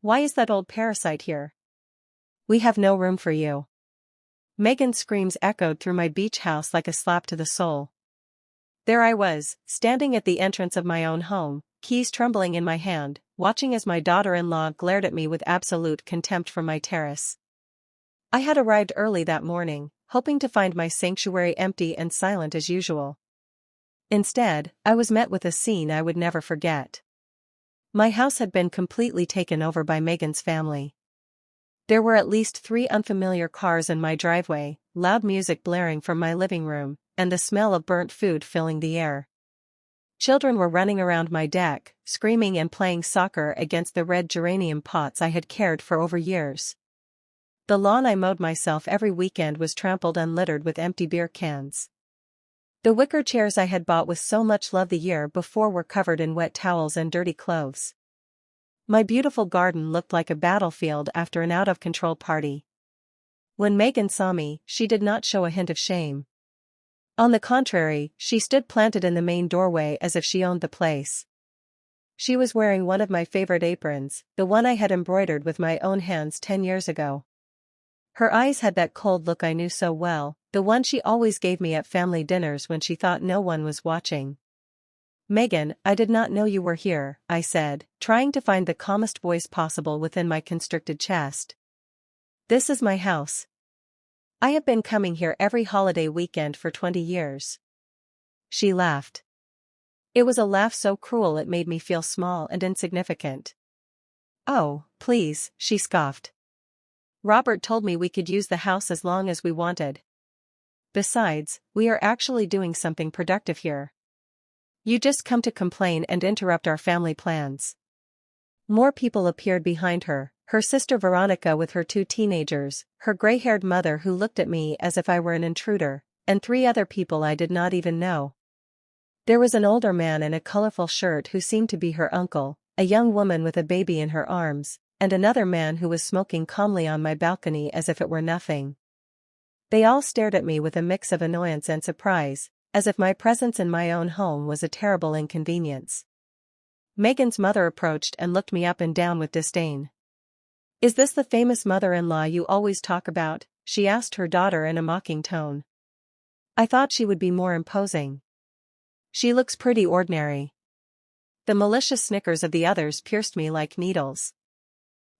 Why is that old parasite here? We have no room for you. Megan's screams echoed through my beach house like a slap to the soul. There I was, standing at the entrance of my own home, keys trembling in my hand, watching as my daughter-in-law glared at me with absolute contempt from my terrace. I had arrived early that morning, hoping to find my sanctuary empty and silent as usual. Instead, I was met with a scene I would never forget. My house had been completely taken over by Megan's family. There were at least 3 unfamiliar cars in my driveway, loud music blaring from my living room, and the smell of burnt food filling the air. Children were running around my deck, screaming and playing soccer against the red geranium pots I had cared for over years. The lawn I mowed myself every weekend was trampled and littered with empty beer cans. The wicker chairs I had bought with so much love the year before were covered in wet towels and dirty clothes. My beautiful garden looked like a battlefield after an out-of-control party. When Megan saw me, she did not show a hint of shame. On the contrary, she stood planted in the main doorway as if she owned the place. She was wearing one of my favorite aprons, the one I had embroidered with my own hands 10 years ago. Her eyes had that cold look I knew so well, the one she always gave me at family dinners when she thought no one was watching. "Megan, I did not know you were here," I said, trying to find the calmest voice possible within my constricted chest. "This is my house. I have been coming here every holiday weekend for 20 years. She laughed. It was a laugh so cruel it made me feel small and insignificant. "Oh, please," she scoffed. "Robert told me we could use the house as long as we wanted. Besides, we are actually doing something productive here. You just come to complain and interrupt our family plans." More people appeared behind her, her sister Veronica with her 2 teenagers, her gray-haired mother who looked at me as if I were an intruder, and 3 other people I did not even know. There was an older man in a colorful shirt who seemed to be her uncle, a young woman with a baby in her arms, and another man who was smoking calmly on my balcony as if it were nothing. They all stared at me with a mix of annoyance and surprise, as if my presence in my own home was a terrible inconvenience. Megan's mother approached and looked me up and down with disdain. "Is this the famous mother-in-law you always talk about?" she asked her daughter in a mocking tone. "I thought she would be more imposing. She looks pretty ordinary." The malicious snickers of the others pierced me like needles.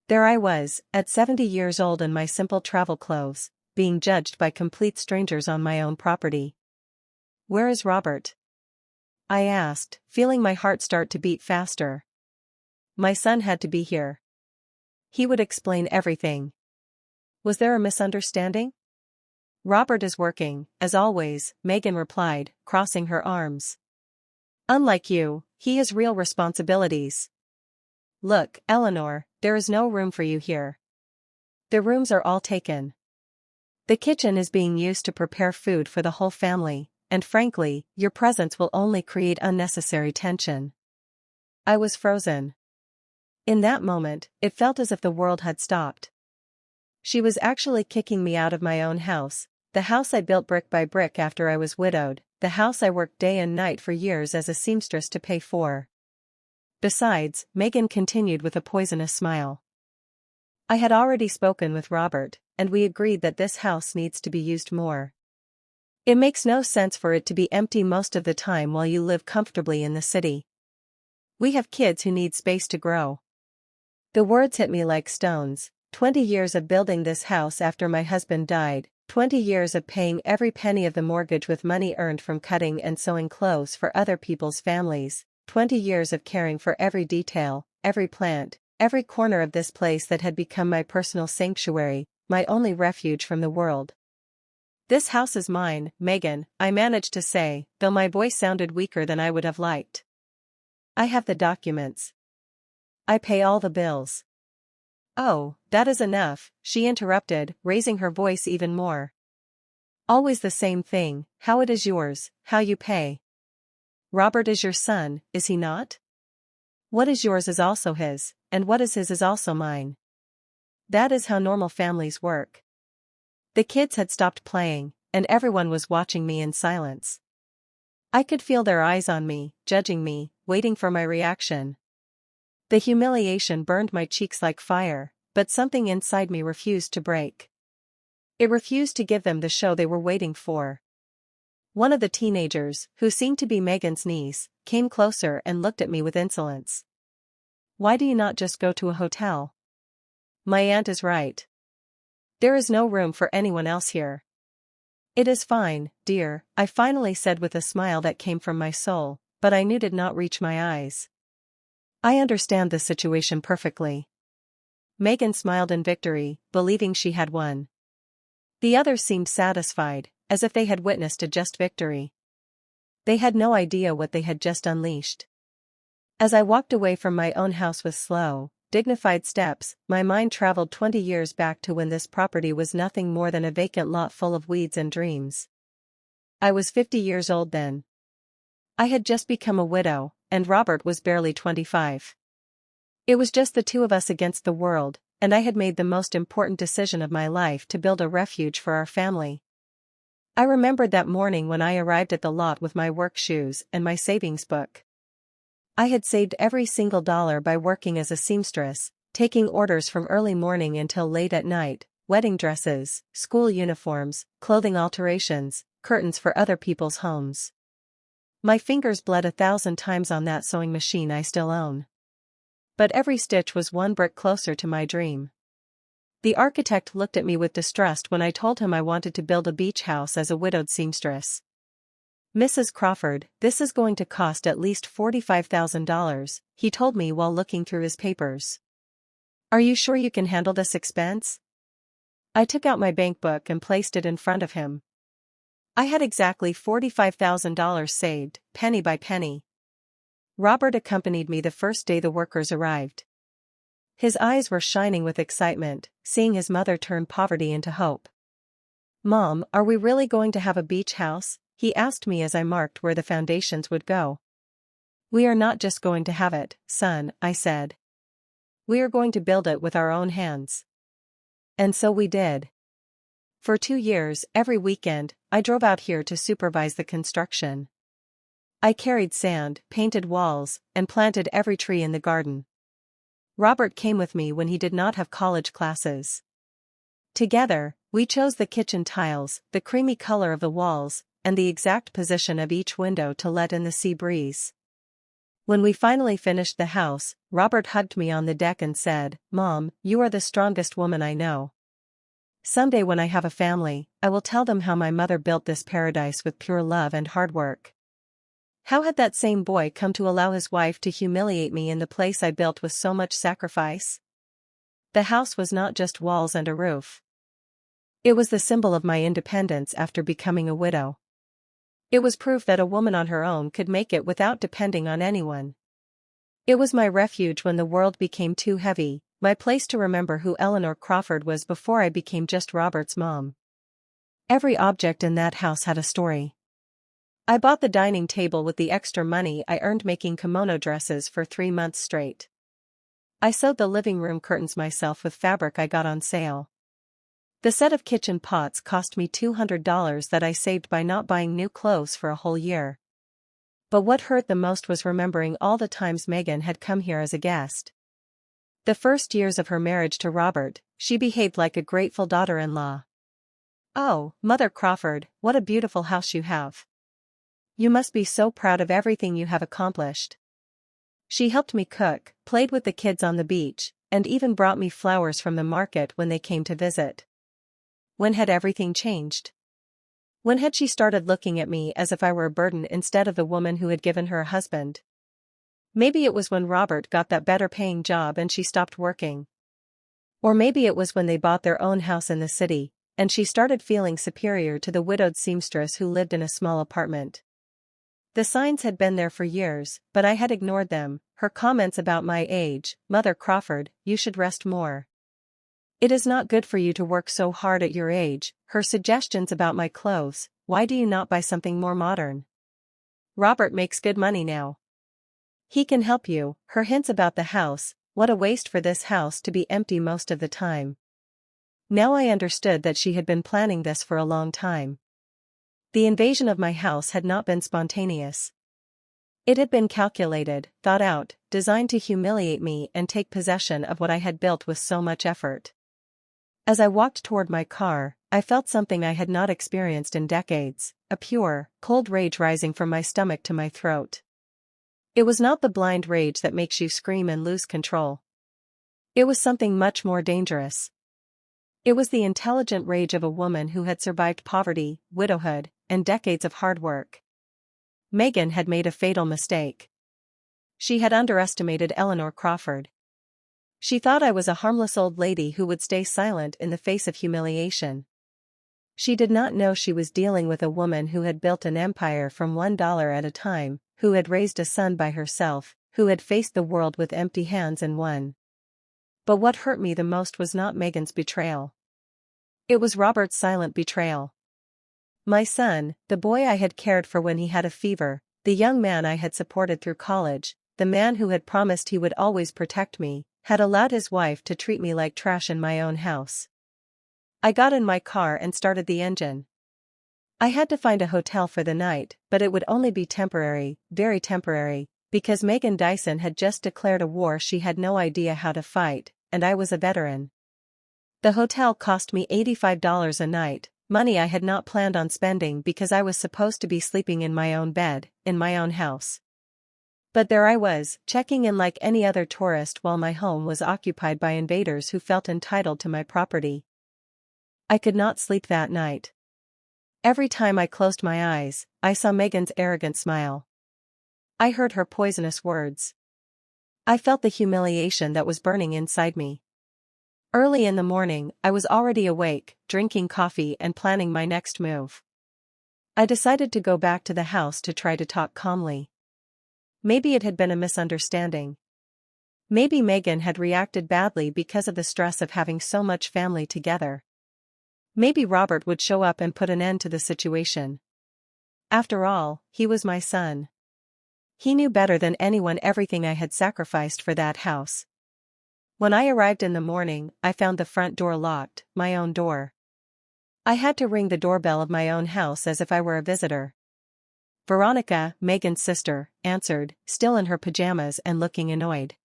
There I was, at 70 years old in my simple travel clothes, being judged by complete strangers on my own property. "Where is Robert?" I asked, feeling my heart start to beat faster. My son had to be here. He would explain everything. Was there a misunderstanding? "Robert is working, as always," Megan replied, crossing her arms. "Unlike you, he has real responsibilities. Look, Eleanor, there is no room for you here. The rooms are all taken. The kitchen is being used to prepare food for the whole family, and frankly, your presence will only create unnecessary tension." I was frozen. In that moment, it felt as if the world had stopped. She was actually kicking me out of my own house, the house I built brick by brick after I was widowed, the house I worked day and night for years as a seamstress to pay for. Besides, Megan continued with a poisonous smile. "I had already spoken with Robert, and we agreed that this house needs to be used more. It makes no sense for it to be empty most of the time while you live comfortably in the city. We have kids who need space to grow." The words hit me like stones. 20 years of building this house after my husband died, 20 years of paying every penny of the mortgage with money earned from cutting and sewing clothes for other people's families, 20 years of caring for every detail, every plant, every corner of this place that had become my personal sanctuary, my only refuge from the world. "This house is mine, Megan," I managed to say, though my voice sounded weaker than I would have liked. "I have the documents. I pay all the bills." "Oh, that is enough," she interrupted, raising her voice even more. "Always the same thing, how it is yours, how you pay. Robert is your son, is he not? What is yours is also his, and what is his is also mine. That is how normal families work." The kids had stopped playing, and everyone was watching me in silence. I could feel their eyes on me, judging me, waiting for my reaction. The humiliation burned my cheeks like fire, but something inside me refused to break. It refused to give them the show they were waiting for. One of the teenagers, who seemed to be Megan's niece, came closer and looked at me with insolence. "Why do you not just go to a hotel? My aunt is right. There is no room for anyone else here." "It is fine, dear," I finally said with a smile that came from my soul, but I knew did not reach my eyes. "I understand the situation perfectly." Megan smiled in victory, believing she had won. The others seemed satisfied, as if they had witnessed a just victory. They had no idea what they had just unleashed. As I walked away from my own house with slow, dignified steps, my mind traveled 20 years back to when this property was nothing more than a vacant lot full of weeds and dreams. I was 50 years old then. I had just become a widow, and Robert was barely 25. It was just the two of us against the world, and I had made the most important decision of my life to build a refuge for our family. I remembered that morning when I arrived at the lot with my work shoes and my savings book. I had saved every single dollar by working as a seamstress, taking orders from early morning until late at night, wedding dresses, school uniforms, clothing alterations, curtains for other people's homes. My fingers bled 1,000 times on that sewing machine I still own. But every stitch was one brick closer to my dream. The architect looked at me with distrust when I told him I wanted to build a beach house as a widowed seamstress. "Mrs. Crawford, this is going to cost at least $45,000, he told me while looking through his papers. "Are you sure you can handle this expense?" I took out my bank book and placed it in front of him. I had exactly $45,000 saved, penny by penny. Robert accompanied me the first day the workers arrived. His eyes were shining with excitement, seeing his mother turn poverty into hope. "Mom, are we really going to have a beach house?" he asked me as I marked where the foundations would go. "We are not just going to have it, son," I said. "We are going to build it with our own hands." And so we did. For 2 years, every weekend, I drove out here to supervise the construction. I carried sand, painted walls, and planted every tree in the garden. Robert came with me when he did not have college classes. Together, we chose the kitchen tiles, the creamy color of the walls, and the exact position of each window to let in the sea breeze. When we finally finished the house, Robert hugged me on the deck and said, "Mom, you are the strongest woman I know. Someday when I have a family, I will tell them how my mother built this paradise with pure love and hard work." How had that same boy come to allow his wife to humiliate me in the place I built with so much sacrifice? The house was not just walls and a roof. It was the symbol of my independence after becoming a widow. It was proof that a woman on her own could make it without depending on anyone. It was my refuge when the world became too heavy, my place to remember who Eleanor Crawford was before I became just Robert's mom. Every object in that house had a story. I bought the dining table with the extra money I earned making kimono dresses for 3 months straight. I sewed the living room curtains myself with fabric I got on sale. The set of kitchen pots cost me $200 that I saved by not buying new clothes for a whole year. But what hurt the most was remembering all the times Megan had come here as a guest. The first years of her marriage to Robert, she behaved like a grateful daughter-in-law. "Oh, Mother Crawford, what a beautiful house you have. You must be so proud of everything you have accomplished." She helped me cook, played with the kids on the beach, and even brought me flowers from the market when they came to visit. When had everything changed? When had she started looking at me as if I were a burden instead of the woman who had given her a husband? Maybe it was when Robert got that better-paying job and she stopped working. Or maybe it was when they bought their own house in the city, and she started feeling superior to the widowed seamstress who lived in a small apartment. The signs had been there for years, but I had ignored them. Her comments about my age, "Mother Crawford, you should rest more. It is not good for you to work so hard at your age." Her suggestions about my clothes, "Why do you not buy something more modern? Robert makes good money now. He can help you." Her hints about the house, "What a waste for this house to be empty most of the time." Now I understood that she had been planning this for a long time. The invasion of my house had not been spontaneous. It had been calculated, thought out, designed to humiliate me and take possession of what I had built with so much effort. As I walked toward my car, I felt something I had not experienced in decades, a pure, cold rage rising from my stomach to my throat. It was not the blind rage that makes you scream and lose control. It was something much more dangerous. It was the intelligent rage of a woman who had survived poverty, widowhood, and decades of hard work. Megan had made a fatal mistake. She had underestimated Eleanor Crawford. She thought I was a harmless old lady who would stay silent in the face of humiliation. She did not know she was dealing with a woman who had built an empire from $1 at a time, who had raised a son by herself, who had faced the world with empty hands and won. But what hurt me the most was not Megan's betrayal. It was Robert's silent betrayal. My son, the boy I had cared for when he had a fever, the young man I had supported through college, the man who had promised he would always protect me, had allowed his wife to treat me like trash in my own house. I got in my car and started the engine. I had to find a hotel for the night, but it would only be temporary, very temporary, because Megan Dyson had just declared a war she had no idea how to fight, and I was a veteran. The hotel cost me $85 a night, money I had not planned on spending because I was supposed to be sleeping in my own bed, in my own house. But there I was, checking in like any other tourist while my home was occupied by invaders who felt entitled to my property. I could not sleep that night. Every time I closed my eyes, I saw Megan's arrogant smile. I heard her poisonous words. I felt the humiliation that was burning inside me. Early in the morning, I was already awake, drinking coffee and planning my next move. I decided to go back to the house to try to talk calmly. Maybe it had been a misunderstanding. Maybe Megan had reacted badly because of the stress of having so much family together. Maybe Robert would show up and put an end to the situation. After all, he was my son. He knew better than anyone everything I had sacrificed for that house. When I arrived in the morning, I found the front door locked, my own door. I had to ring the doorbell of my own house as if I were a visitor. Veronica, Megan's sister, answered, still in her pajamas and looking annoyed.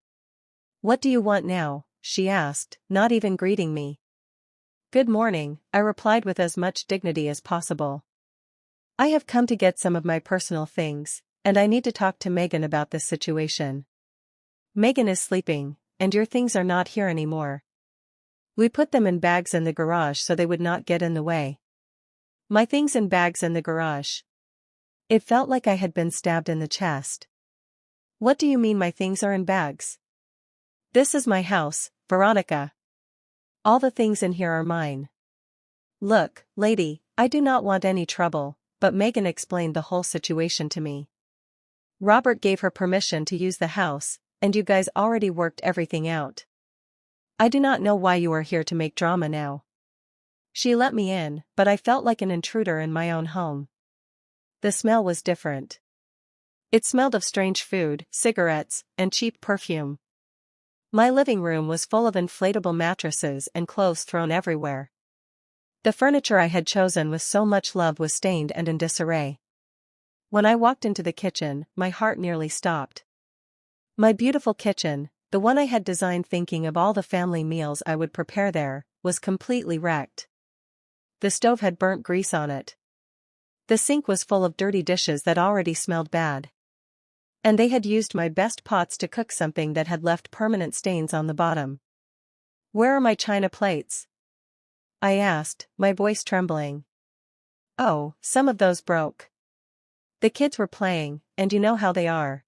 "What do you want now?" she asked, not even greeting me. "Good morning," I replied with as much dignity as possible. "I have come to get some of my personal things, and I need to talk to Megan about this situation. Megan is sleeping, and your things are not here anymore. We put them in bags in the garage so they would not get in the way." My things in bags in the garage. It felt like I had been stabbed in the chest. "What do you mean my things are in bags? This is my house, Veronica. All the things in here are mine." "Look, lady, I do not want any trouble," but Megan explained the whole situation to me. "Robert gave her permission to use the house, and you guys already worked everything out. I do not know why you are here to make drama now." She let me in, but I felt like an intruder in my own home. The smell was different. It smelled of strange food, cigarettes, and cheap perfume. My living room was full of inflatable mattresses and clothes thrown everywhere. The furniture I had chosen with so much love was stained and in disarray. When I walked into the kitchen, my heart nearly stopped. My beautiful kitchen, the one I had designed thinking of all the family meals I would prepare there, was completely wrecked. The stove had burnt grease on it. The sink was full of dirty dishes that already smelled bad. And they had used my best pots to cook something that had left permanent stains on the bottom. "Where are my china plates?" I asked, my voice trembling. "Oh, some of those broke. The kids were playing, and you know how they are.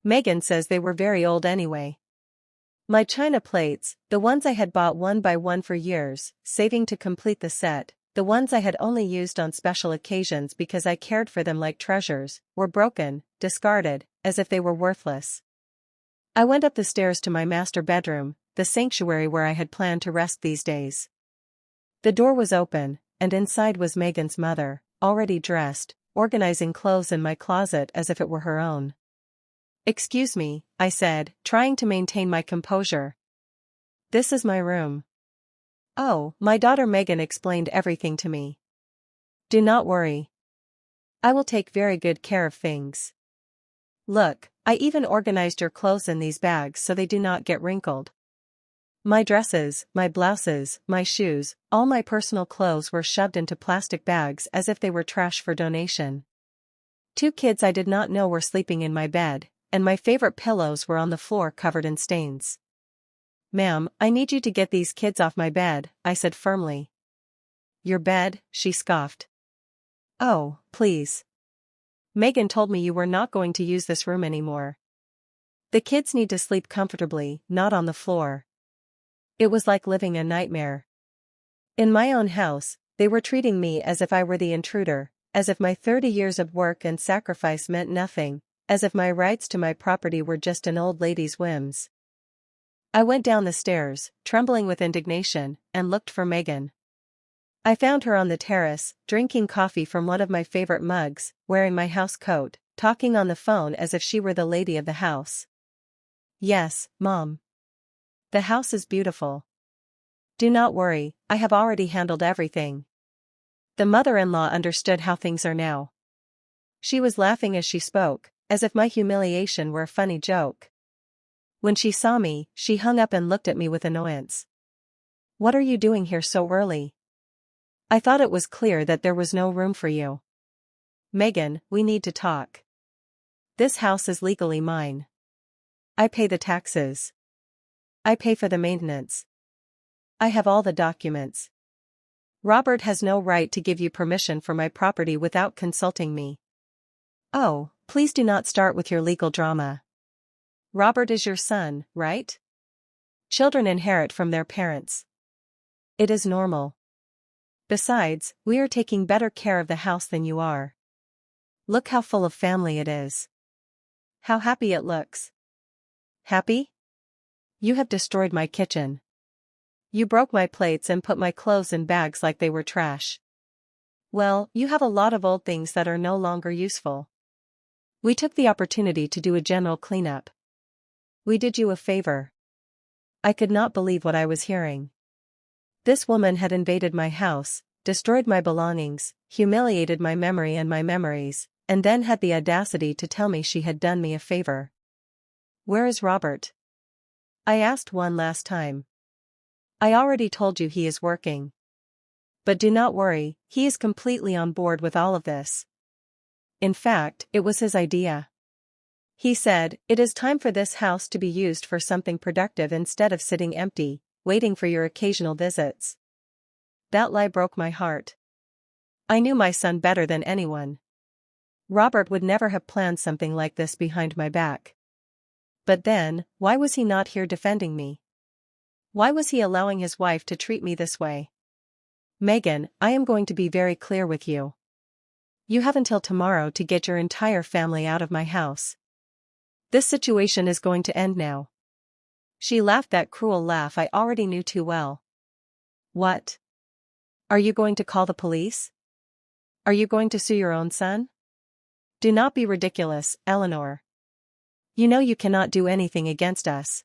Megan says they were very old anyway." My china plates, the ones I had bought one by one for years, saving to complete the set, the ones I had only used on special occasions because I cared for them like treasures, were broken, discarded, as if they were worthless. I went up the stairs to my master bedroom, the sanctuary where I had planned to rest these days. The door was open, and inside was Megan's mother, already dressed, organizing clothes in my closet as if it were her own. "Excuse me," I said, trying to maintain my composure. "This is my room." "Oh," my daughter Megan explained everything to me. "Do not worry. I will take very good care of things. Look, I even organized your clothes in these bags so they do not get wrinkled. My dresses, my blouses, my shoes, all my personal clothes were shoved into plastic bags as if they were trash for donation. 2 kids I did not know were sleeping in my bed, and my favorite pillows were on the floor covered in stains. Ma'am, I need you to get these kids off my bed, I said firmly. Your bed, she scoffed. Oh, please. Megan told me you were not going to use this room anymore. The kids need to sleep comfortably, not on the floor. It was like living a nightmare. In my own house, they were treating me as if I were the intruder, as if my 30 years of work and sacrifice meant nothing, as if my rights to my property were just an old lady's whims. I went down the stairs, trembling with indignation, and looked for Megan. I found her on the terrace, drinking coffee from one of my favorite mugs, wearing my house coat, talking on the phone as if she were the lady of the house. Yes, Mom. The house is beautiful. Do not worry, I have already handled everything. The mother-in-law understood how things are now. She was laughing as she spoke, as if my humiliation were a funny joke. When she saw me, she hung up and looked at me with annoyance. What are you doing here so early? I thought it was clear that there was no room for you. Megan, we need to talk. This house is legally mine. I pay the taxes. I pay for the maintenance. I have all the documents. Robert has no right to give you permission for my property without consulting me. Oh, please do not start with your legal drama. Robert is your son, right? Children inherit from their parents. It is normal. Besides, we are taking better care of the house than you are. Look how full of family it is. How happy it looks. Happy? You have destroyed my kitchen. You broke my plates and put my clothes in bags like they were trash. Well, you have a lot of old things that are no longer useful. We took the opportunity to do a general cleanup. We did you a favor. I could not believe what I was hearing. This woman had invaded my house, destroyed my belongings, humiliated my memory and my memories, and then had the audacity to tell me she had done me a favor. Where is Robert? I asked one last time. I already told you he is working. But do not worry, he is completely on board with all of this. In fact, it was his idea. He said, it is time for this house to be used for something productive instead of sitting empty, waiting for your occasional visits. That lie broke my heart. I knew my son better than anyone. Robert would never have planned something like this behind my back. But then, why was he not here defending me? Why was he allowing his wife to treat me this way? Megan, I am going to be very clear with you. You have until tomorrow to get your entire family out of my house. This situation is going to end now. She laughed that cruel laugh I already knew too well. What? Are you going to call the police? Are you going to sue your own son? Do not be ridiculous, Eleanor. You know you cannot do anything against us.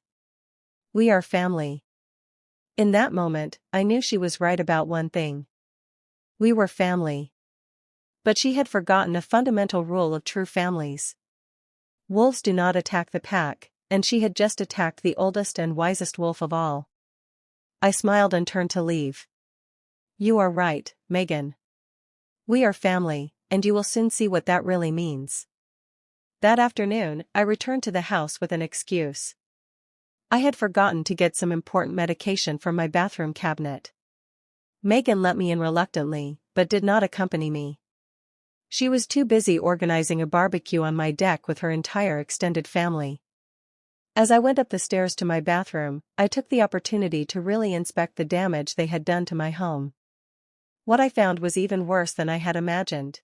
We are family. In that moment, I knew she was right about one thing. We were family. But she had forgotten a fundamental rule of true families. Wolves do not attack the pack, and she had just attacked the oldest and wisest wolf of all. I smiled and turned to leave. You are right, Megan. We are family, and you will soon see what that really means. That afternoon, I returned to the house with an excuse. I had forgotten to get some important medication from my bathroom cabinet. Megan let me in reluctantly, but did not accompany me. She was too busy organizing a barbecue on my deck with her entire extended family. As I went up the stairs to my bathroom, I took the opportunity to really inspect the damage they had done to my home. What I found was even worse than I had imagined.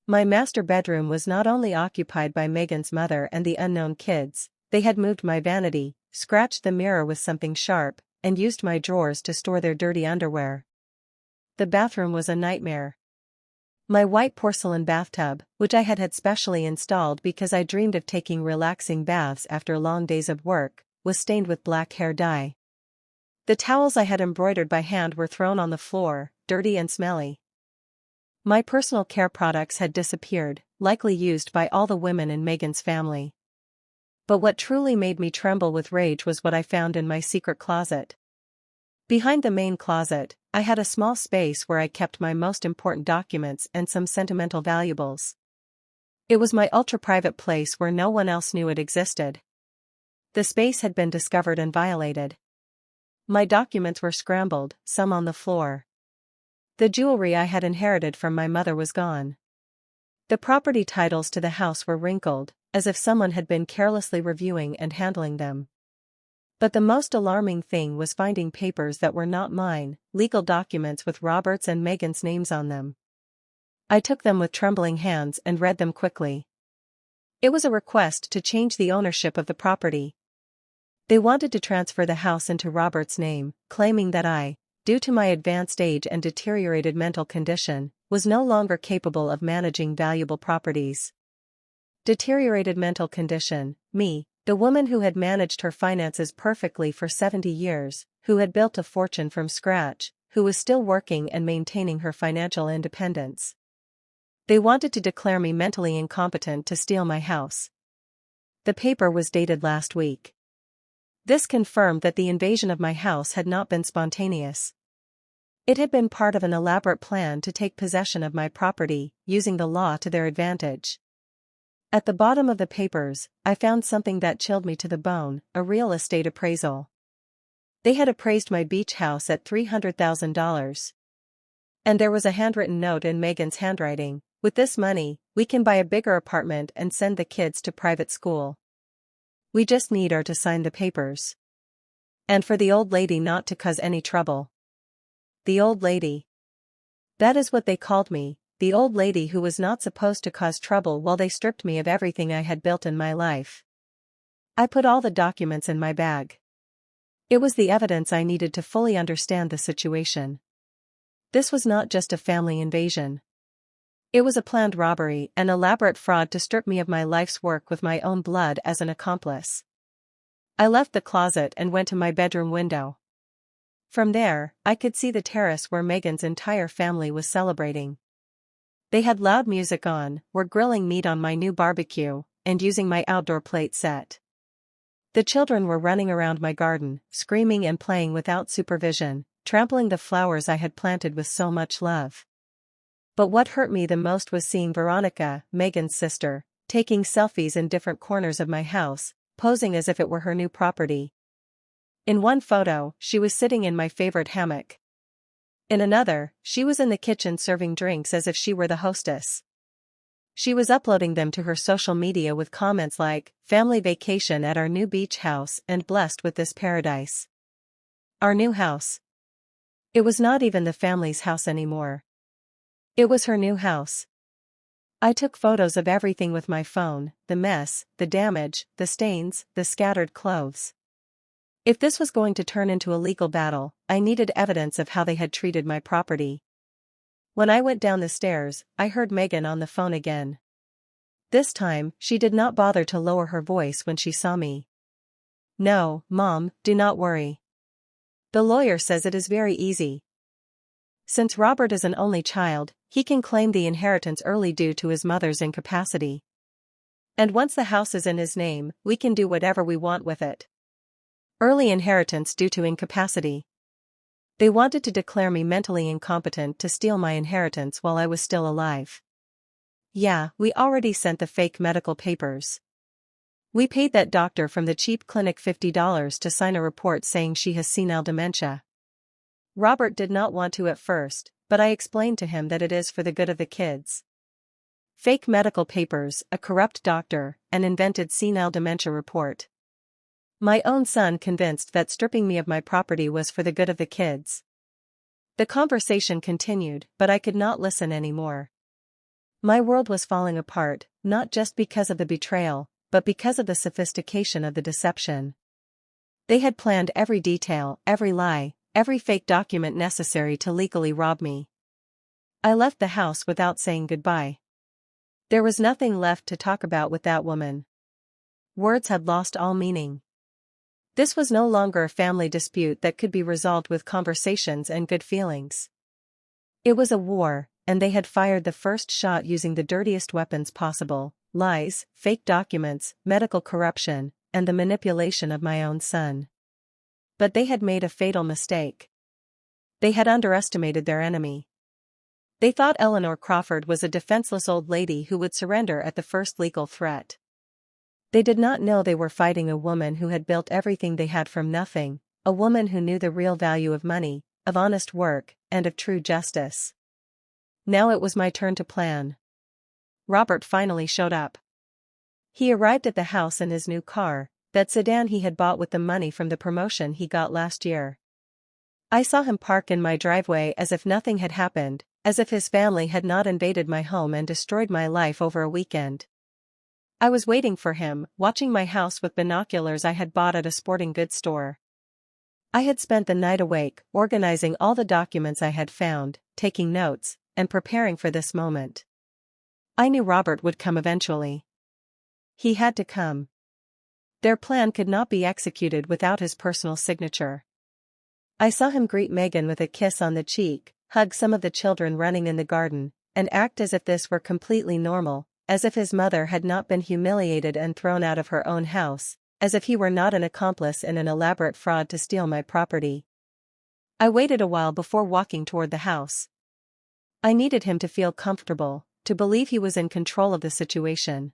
My master bedroom was not only occupied by Megan's mother and the unknown kids, they had moved my vanity, scratched the mirror with something sharp, and used my drawers to store their dirty underwear. The bathroom was a nightmare. My white porcelain bathtub, which I had specially installed because I dreamed of taking relaxing baths after long days of work, was stained with black hair dye. The towels I had embroidered by hand were thrown on the floor, dirty and smelly. My personal care products had disappeared, likely used by all the women in Megan's family. But what truly made me tremble with rage was what I found in my secret closet. Behind the main closet, I had a small space where I kept my most important documents and some sentimental valuables. It was my ultra-private place where no one else knew it existed. The space had been discovered and violated. My documents were scrambled, some on the floor. The jewelry I had inherited from my mother was gone. The property titles to the house were wrinkled, as if someone had been carelessly reviewing and handling them. But the most alarming thing was finding papers that were not mine, legal documents with Robert's and Megan's names on them. I took them with trembling hands and read them quickly. It was a request to change the ownership of the property. They wanted to transfer the house into Robert's name, claiming that I, due to my advanced age and deteriorated mental condition, was no longer capable of managing valuable properties. Deteriorated mental condition, me, the woman who had managed her finances perfectly for 70 years, who had built a fortune from scratch, who was still working and maintaining her financial independence. They wanted to declare me mentally incompetent to steal my house. The paper was dated last week. This confirmed that the invasion of my house had not been spontaneous. It had been part of an elaborate plan to take possession of my property, using the law to their advantage. At the bottom of the papers, I found something that chilled me to the bone, a real estate appraisal. They had appraised my beach house at $300,000. And there was a handwritten note in Megan's handwriting: "With this money, we can buy a bigger apartment and send the kids to private school. We just need her to sign the papers. And for the old lady not to cause any trouble." The old lady. That is what they called me, the old lady who was not supposed to cause trouble while they stripped me of everything I had built in my life. I put all the documents in my bag. It was the evidence I needed to fully understand the situation. This was not just a family invasion. It was a planned robbery, an elaborate fraud to strip me of my life's work with my own blood as an accomplice. I left the closet and went to my bedroom window. From there, I could see the terrace where Megan's entire family was celebrating. They had loud music on, were grilling meat on my new barbecue, and using my outdoor plate set. The children were running around my garden, screaming and playing without supervision, trampling the flowers I had planted with so much love. But what hurt me the most was seeing Veronica, Megan's sister, taking selfies in different corners of my house, posing as if it were her new property. In one photo, she was sitting in my favorite hammock. In another, she was in the kitchen serving drinks as if she were the hostess. She was uploading them to her social media with comments like, "Family vacation at our new beach house and blessed with this paradise." Our new house. It was not even the family's house anymore. It was her new house. I took photos of everything with my phone: the mess, the damage, the stains, the scattered clothes. If this was going to turn into a legal battle, I needed evidence of how they had treated my property. When I went down the stairs, I heard Megan on the phone again. This time, she did not bother to lower her voice when she saw me. "No, Mom, do not worry. The lawyer says it is very easy. Since Robert is an only child, he can claim the inheritance early due to his mother's incapacity. And once the house is in his name, we can do whatever we want with it. Early inheritance due to incapacity." They wanted to declare me mentally incompetent to steal my inheritance while I was still alive. Yeah, we already sent the fake medical papers. We paid that doctor from the cheap clinic $50 to sign a report saying she has senile dementia. Robert did not want to at first, but I explained to him that it is for the good of the kids. Fake medical papers, a corrupt doctor, an invented senile dementia report. My own son convinced that stripping me of my property was for the good of the kids. The conversation continued, but I could not listen anymore. My world was falling apart, not just because of the betrayal, but because of the sophistication of the deception. They had planned every detail, every lie, every fake document necessary to legally rob me. I left the house without saying goodbye. There was nothing left to talk about with that woman. Words had lost all meaning. This was no longer a family dispute that could be resolved with conversations and good feelings. It was a war, and they had fired the first shot using the dirtiest weapons possible: lies, fake documents, medical corruption, and the manipulation of my own son. But they had made a fatal mistake. They had underestimated their enemy. They thought Eleanor Crawford was a defenseless old lady who would surrender at the first legal threat. They did not know they were fighting a woman who had built everything they had from nothing, a woman who knew the real value of money, of honest work, and of true justice. Now it was my turn to plan. Robert finally showed up. He arrived at the house in his new car, that sedan he had bought with the money from the promotion he got last year. I saw him park in my driveway as if nothing had happened, as if his family had not invaded my home and destroyed my life over a weekend. I was waiting for him, watching my house with binoculars I had bought at a sporting goods store. I had spent the night awake, organizing all the documents I had found, taking notes, and preparing for this moment. I knew Robert would come eventually. He had to come. Their plan could not be executed without his personal signature. I saw him greet Megan with a kiss on the cheek, hug some of the children running in the garden, and act as if this were completely normal, as if his mother had not been humiliated and thrown out of her own house, as if he were not an accomplice in an elaborate fraud to steal my property. I waited a while before walking toward the house. I needed him to feel comfortable, to believe he was in control of the situation.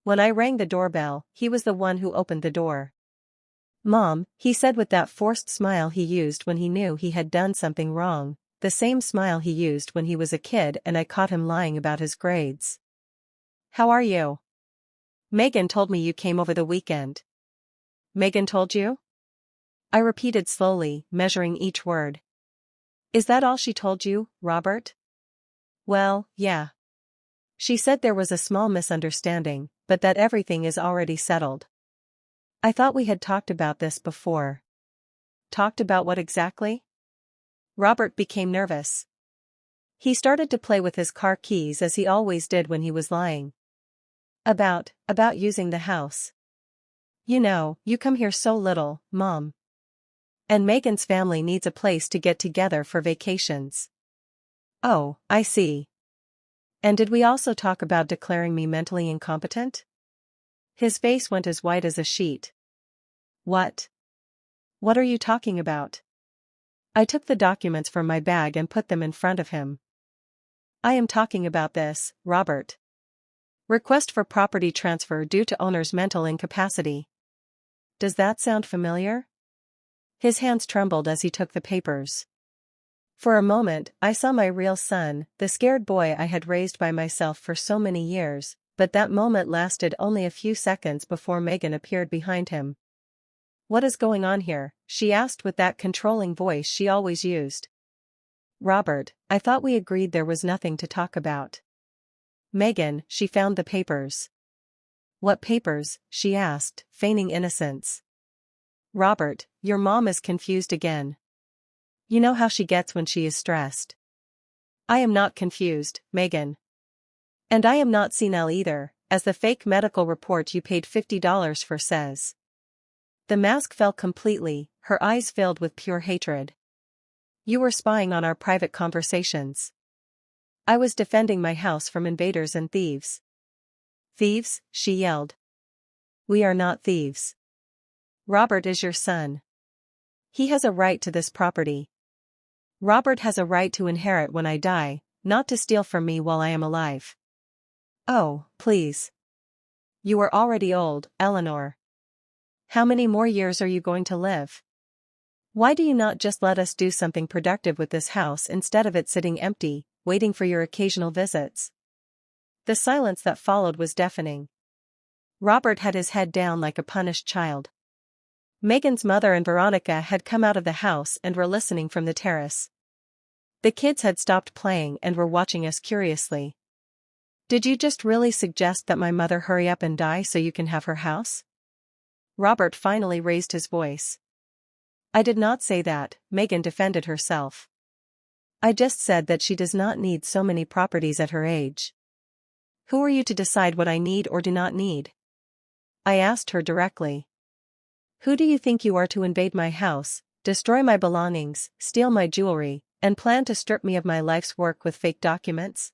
When I rang the doorbell, he was the one who opened the door. "Mom," he said with that forced smile he used when he knew he had done something wrong, the same smile he used when he was a kid and I caught him lying about his grades. "How are you? Megan told me you came over the weekend." "Megan told you?" I repeated slowly, measuring each word. "Is that all she told you, Robert?" "Well, yeah. She said there was a small misunderstanding, but that everything is already settled." "I thought we had talked about this before." "Talked about what exactly?" Robert became nervous. He started to play with his car keys as he always did when he was lying. About using the house. "You know, you come here so little, Mom. And Megan's family needs a place to get together for vacations." "Oh, I see. And did we also talk about declaring me mentally incompetent?" His face went as white as a sheet. "What? What are you talking about?" I took the documents from my bag and put them in front of him. "I am talking about this, Robert. Request for property transfer due to owner's mental incapacity. Does that sound familiar?" His hands trembled as he took the papers. For a moment, I saw my real son, the scared boy I had raised by myself for so many years, but that moment lasted only a few seconds before Megan appeared behind him. "What is going on here?" she asked with that controlling voice she always used. "Robert, I thought we agreed there was nothing to talk about." "Megan, she found the papers." "What papers?" she asked, feigning innocence. "Robert, your mom is confused again. You know how she gets when she is stressed." "I am not confused, Megan. And I am not senile either, as the fake medical report you paid $50 for says." The mask fell completely, her eyes filled with pure hatred. "You were spying on our private conversations." "I was defending my house from invaders and thieves." "Thieves?" she yelled. "We are not thieves. Robert is your son. He has a right to this property. Robert has a right to inherit when I die, not to steal from me while I am alive." "Oh, please. You are already old, Eleanor. How many more years are you going to live? Why do you not just let us do something productive with this house instead of it sitting empty, waiting for your occasional visits?" The silence that followed was deafening. Robert had his head down like a punished child. Megan's mother and Veronica had come out of the house and were listening from the terrace. The kids had stopped playing and were watching us curiously. "Did you just really suggest that my mother hurry up and die so you can have her house?" Robert finally raised his voice. "I did not say that," Megan defended herself. "I just said that she does not need so many properties at her age." "Who are you to decide what I need or do not need?" I asked her directly. "Who do you think you are to invade my house, destroy my belongings, steal my jewelry, And planned to strip me of my life's work with fake documents?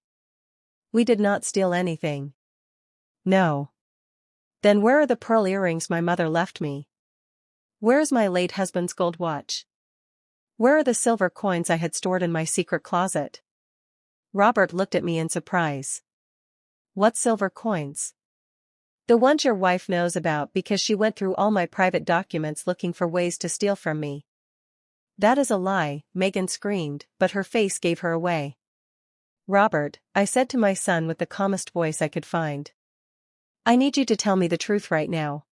We did not steal anything. No. Then where are the pearl earrings my mother left me? Where is my late husband's gold watch? Where are the silver coins I had stored in my secret closet? Robert looked at me in surprise. What silver coins? The ones your wife knows about because she went through all my private documents looking for ways to steal from me. That is a lie, Megan screamed, but her face gave her away. Robert, I said to my son with the calmest voice I could find. I need you to tell me the truth right now.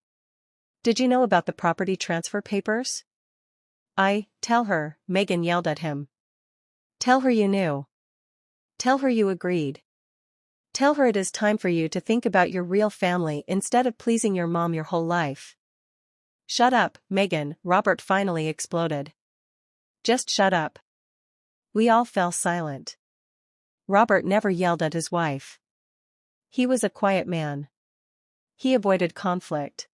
Did you know about the property transfer papers? Tell her, Megan yelled at him. Tell her you knew. Tell her you agreed. Tell her it is time for you to think about your real family instead of pleasing your mom your whole life. Shut up, Megan, Robert finally exploded. Just shut up. We all fell silent. Robert never yelled at his wife. He was a quiet man. He avoided conflict.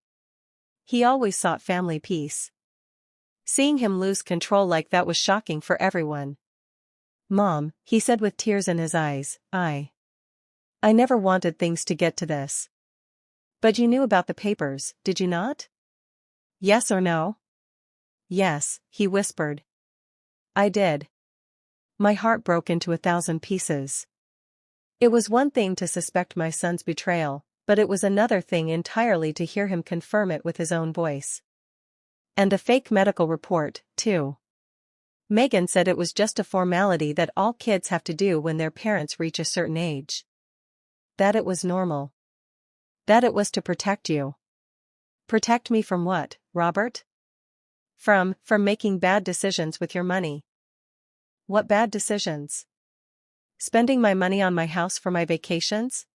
He always sought family peace. Seeing him lose control like that was shocking for everyone. Mom, he said with tears in his eyes, I never wanted things to get to this. But you knew about the papers, did you not? Yes or no? Yes, he whispered. I did. My heart broke into 1,000 pieces. It was one thing to suspect my son's betrayal, but it was another thing entirely to hear him confirm it with his own voice. And a fake medical report, too. Megan said it was just a formality that all kids have to do when their parents reach a certain age. That it was normal. That it was to protect you. Protect me from what, Robert? From making bad decisions with your money. What bad decisions? Spending my money on my house for my vacations?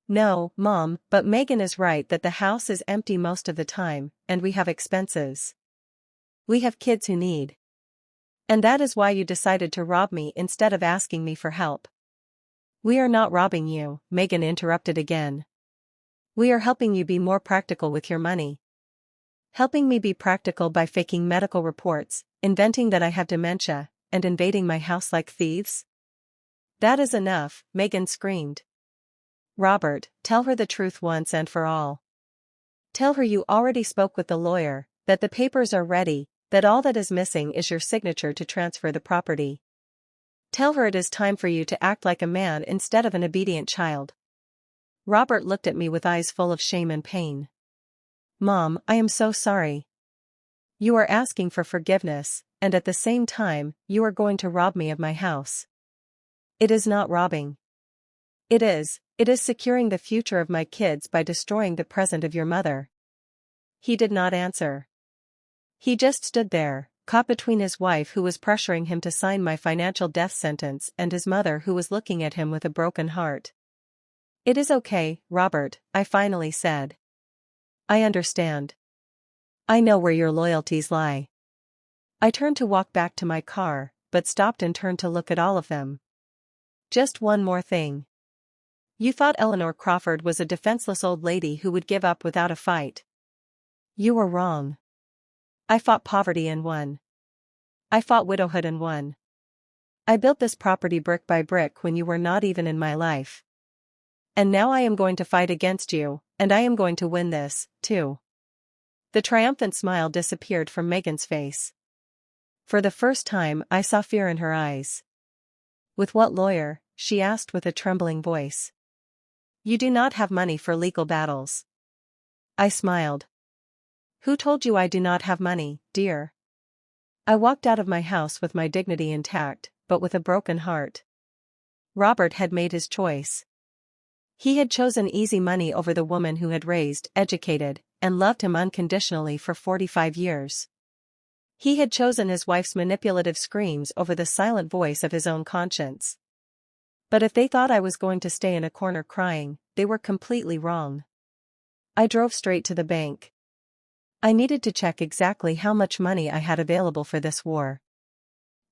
No, Mom, but Megan is right that the house is empty most of the time, and we have expenses. We have kids who need. And that is why you decided to rob me instead of asking me for help. We are not robbing you, Megan interrupted again. We are helping you be more practical with your money. Helping me be practical by faking medical reports, inventing that I have dementia, and invading my house like thieves? That is enough, Megan screamed. Robert, tell her the truth once and for all. Tell her you already spoke with the lawyer, that the papers are ready, that all that is missing is your signature to transfer the property. Tell her it is time for you to act like a man instead of an obedient child. Robert looked at me with eyes full of shame and pain. Mom, I am so sorry. You are asking for forgiveness, and at the same time, you are going to rob me of my house. It is not robbing. It is securing the future of my kids by destroying the present of your mother. He did not answer. He just stood there, caught between his wife who was pressuring him to sign my financial death sentence and his mother who was looking at him with a broken heart. It is okay, Robert, I finally said. I understand. I know where your loyalties lie. I turned to walk back to my car, but stopped and turned to look at all of them. Just one more thing. You thought Eleanor Crawford was a defenseless old lady who would give up without a fight. You were wrong. I fought poverty and won. I fought widowhood and won. I built this property brick by brick when you were not even in my life. And now I am going to fight against you, and I am going to win this, too. The triumphant smile disappeared from Megan's face. For the first time I saw fear in her eyes. With what lawyer? She asked with a trembling voice. You do not have money for legal battles. I smiled. Who told you I do not have money, dear? I walked out of my house with my dignity intact, but with a broken heart. Robert had made his choice. He had chosen easy money over the woman who had raised, educated, and loved him unconditionally for 45 years. He had chosen his wife's manipulative screams over the silent voice of his own conscience. But if they thought I was going to stay in a corner crying, they were completely wrong. I drove straight to the bank. I needed to check exactly how much money I had available for this war.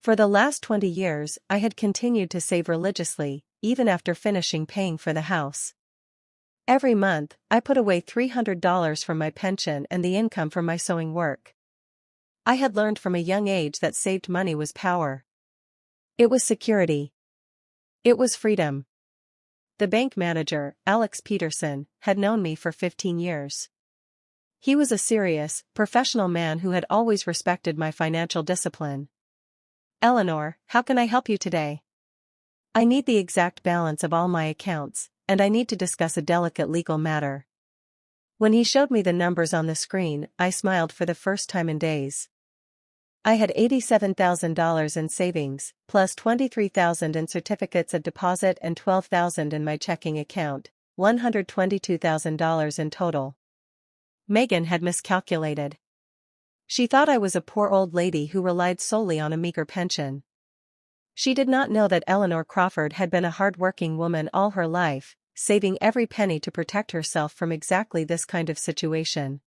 For the last 20 years, I had continued to save religiously, even after finishing paying for the house. Every month, I put away $300 from my pension and the income from my sewing work. I had learned from a young age that saved money was power. It was security. It was freedom. The bank manager, Alex Peterson, had known me for 15 years. He was a serious, professional man who had always respected my financial discipline. "Eleanor, how can I help you today?" "I need the exact balance of all my accounts, and I need to discuss a delicate legal matter." When he showed me the numbers on the screen, I smiled for the first time in days. I had $87,000 in savings, plus $23,000 in certificates of deposit and $12,000 in my checking account, $122,000 in total. Megan had miscalculated. She thought I was a poor old lady who relied solely on a meager pension. She did not know that Eleanor Crawford had been a hard-working woman all her life, saving every penny to protect herself from exactly this kind of situation.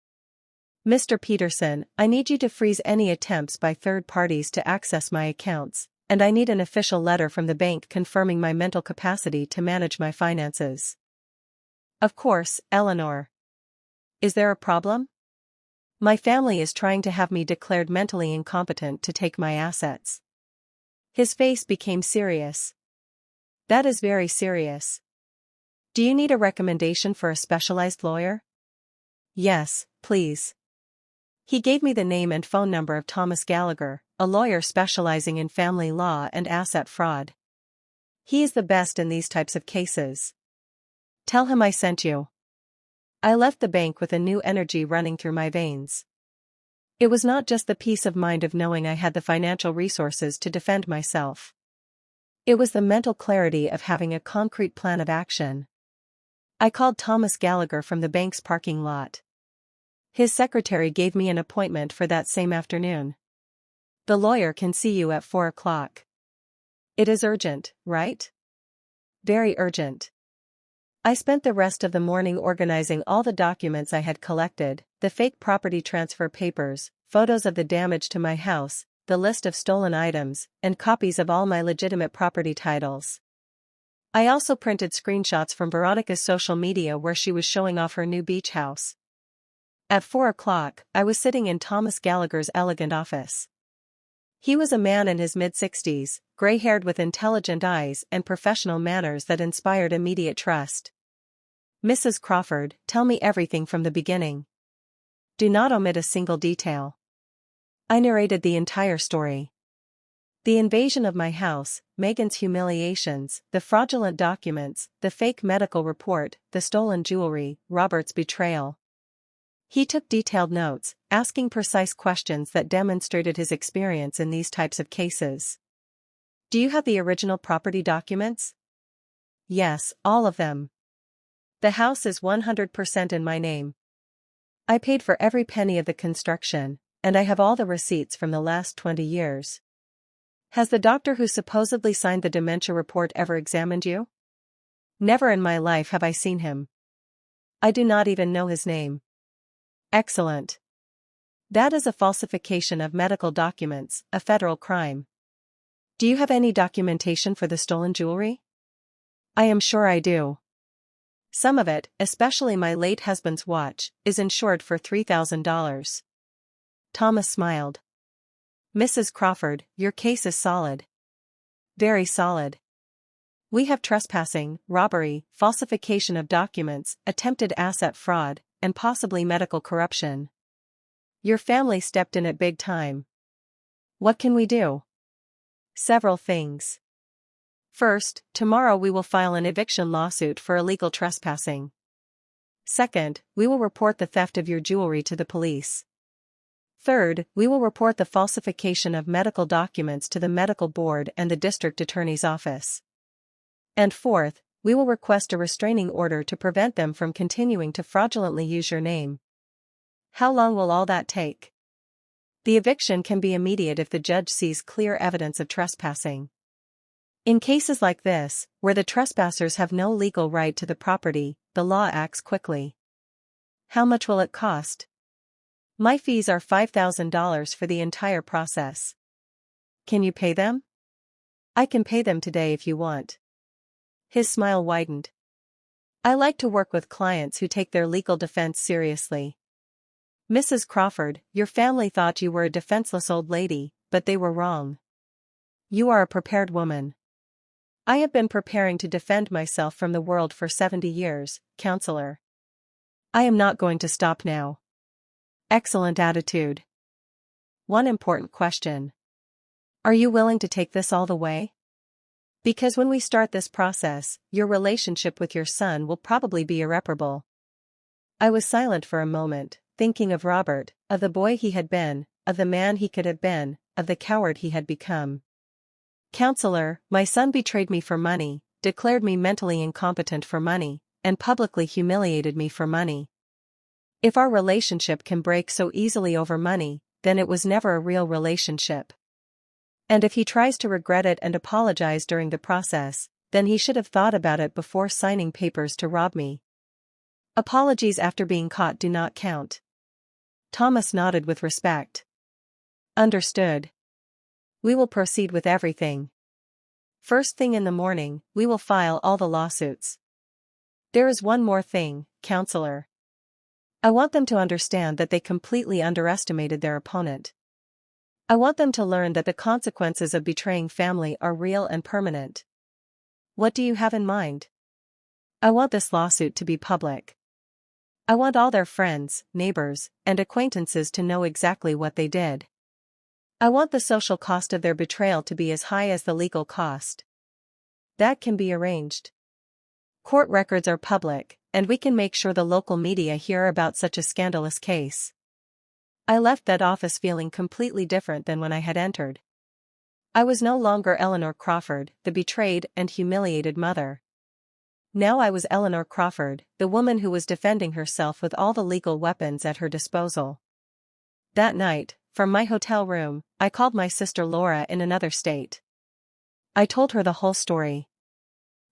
"Mr. Peterson, I need you to freeze any attempts by third parties to access my accounts, and I need an official letter from the bank confirming my mental capacity to manage my finances." "Of course, Eleanor. Is there a problem?" "My family is trying to have me declared mentally incompetent to take my assets." His face became serious. "That is very serious. Do you need a recommendation for a specialized lawyer?" "Yes, please." He gave me the name and phone number of Thomas Gallagher, a lawyer specializing in family law and asset fraud. "He is the best in these types of cases. Tell him I sent you." I left the bank with a new energy running through my veins. It was not just the peace of mind of knowing I had the financial resources to defend myself. It was the mental clarity of having a concrete plan of action. I called Thomas Gallagher from the bank's parking lot. His secretary gave me an appointment for that same afternoon. "The lawyer can see you at 4 o'clock. "It is urgent, right?" "Very urgent." I spent the rest of the morning organizing all the documents I had collected, the fake property transfer papers, photos of the damage to my house, the list of stolen items, and copies of all my legitimate property titles. I also printed screenshots from Veronica's social media where she was showing off her new beach house. At 4 o'clock, I was sitting in Thomas Gallagher's elegant office. He was a man in his mid-60s, gray-haired with intelligent eyes and professional manners that inspired immediate trust. "Mrs. Crawford, tell me everything from the beginning. Do not omit a single detail." I narrated the entire story. The invasion of my house, Megan's humiliations, the fraudulent documents, the fake medical report, the stolen jewelry, Robert's betrayal. He took detailed notes, asking precise questions that demonstrated his experience in these types of cases. "Do you have the original property documents?" "Yes, all of them. The house is 100% in my name. I paid for every penny of the construction, and I have all the receipts from the last 20 years. Has the doctor who supposedly signed the dementia report ever examined you?" "Never in my life have I seen him. I do not even know his name." "Excellent. That is a falsification of medical documents, a federal crime. Do you have any documentation for the stolen jewelry?" "I am sure I do. Some of it, especially my late husband's watch, is insured for $3,000. Thomas smiled. "Mrs. Crawford, your case is solid. Very solid. We have trespassing, robbery, falsification of documents, attempted asset fraud, and possibly medical corruption. Your family stepped in at big time. What can we do?" "Several things. First, tomorrow we will file an eviction lawsuit for illegal trespassing. Second, we will report the theft of your jewelry to the police. Third, we will report the falsification of medical documents to the medical board and the district attorney's office. And fourth, we will request a restraining order to prevent them from continuing to fraudulently use your name." "How long will all that take?" "The eviction can be immediate if the judge sees clear evidence of trespassing. In cases like this, where the trespassers have no legal right to the property, the law acts quickly." "How much will it cost?" "My fees are $5,000 for the entire process." "Can you pay them?" "I can pay them today if you want." His smile widened. "I like to work with clients who take their legal defense seriously. Mrs. Crawford, your family thought you were a defenseless old lady, but they were wrong. You are a prepared woman. I have been preparing to defend myself from the world for 70 years, counselor. I am not going to stop now. Excellent attitude. One important question. Are you willing to take this all the way? Because when we start this process, your relationship with your son will probably be irreparable. I was silent for a moment, thinking of Robert, of the boy he had been, of the man he could have been, of the coward he had become. Counselor, my son betrayed me for money, declared me mentally incompetent for money, and publicly humiliated me for money. If our relationship can break so easily over money, then it was never a real relationship. And if he tries to regret it and apologize during the process, then he should have thought about it before signing papers to rob me. Apologies after being caught do not count. Thomas nodded with respect. Understood. We will proceed with everything. First thing in the morning, we will file all the lawsuits. There is one more thing, counselor. I want them to understand that they completely underestimated their opponent. I want them to learn that the consequences of betraying family are real and permanent. What do you have in mind? I want this lawsuit to be public. I want all their friends, neighbors, and acquaintances to know exactly what they did. I want the social cost of their betrayal to be as high as the legal cost. That can be arranged. Court records are public, and we can make sure the local media hear about such a scandalous case. I left that office feeling completely different than when I had entered. I was no longer Eleanor Crawford, the betrayed and humiliated mother. Now I was Eleanor Crawford, the woman who was defending herself with all the legal weapons at her disposal. That night, from my hotel room, I called my sister Laura in another state. I told her the whole story.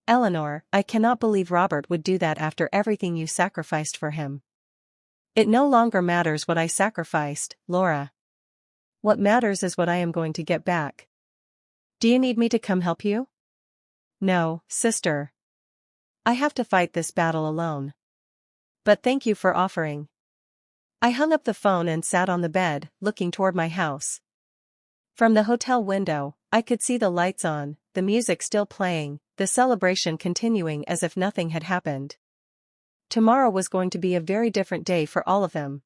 Eleanor, I cannot believe Robert would do that after everything you sacrificed for him. It no longer matters what I sacrificed, Laura. What matters is what I am going to get back. Do you need me to come help you? No, sister. I have to fight this battle alone. But thank you for offering. I hung up the phone and sat on the bed, looking toward my house. From the hotel window, I could see the lights on, the music still playing, the celebration continuing as if nothing had happened. Tomorrow was going to be a very different day for all of them.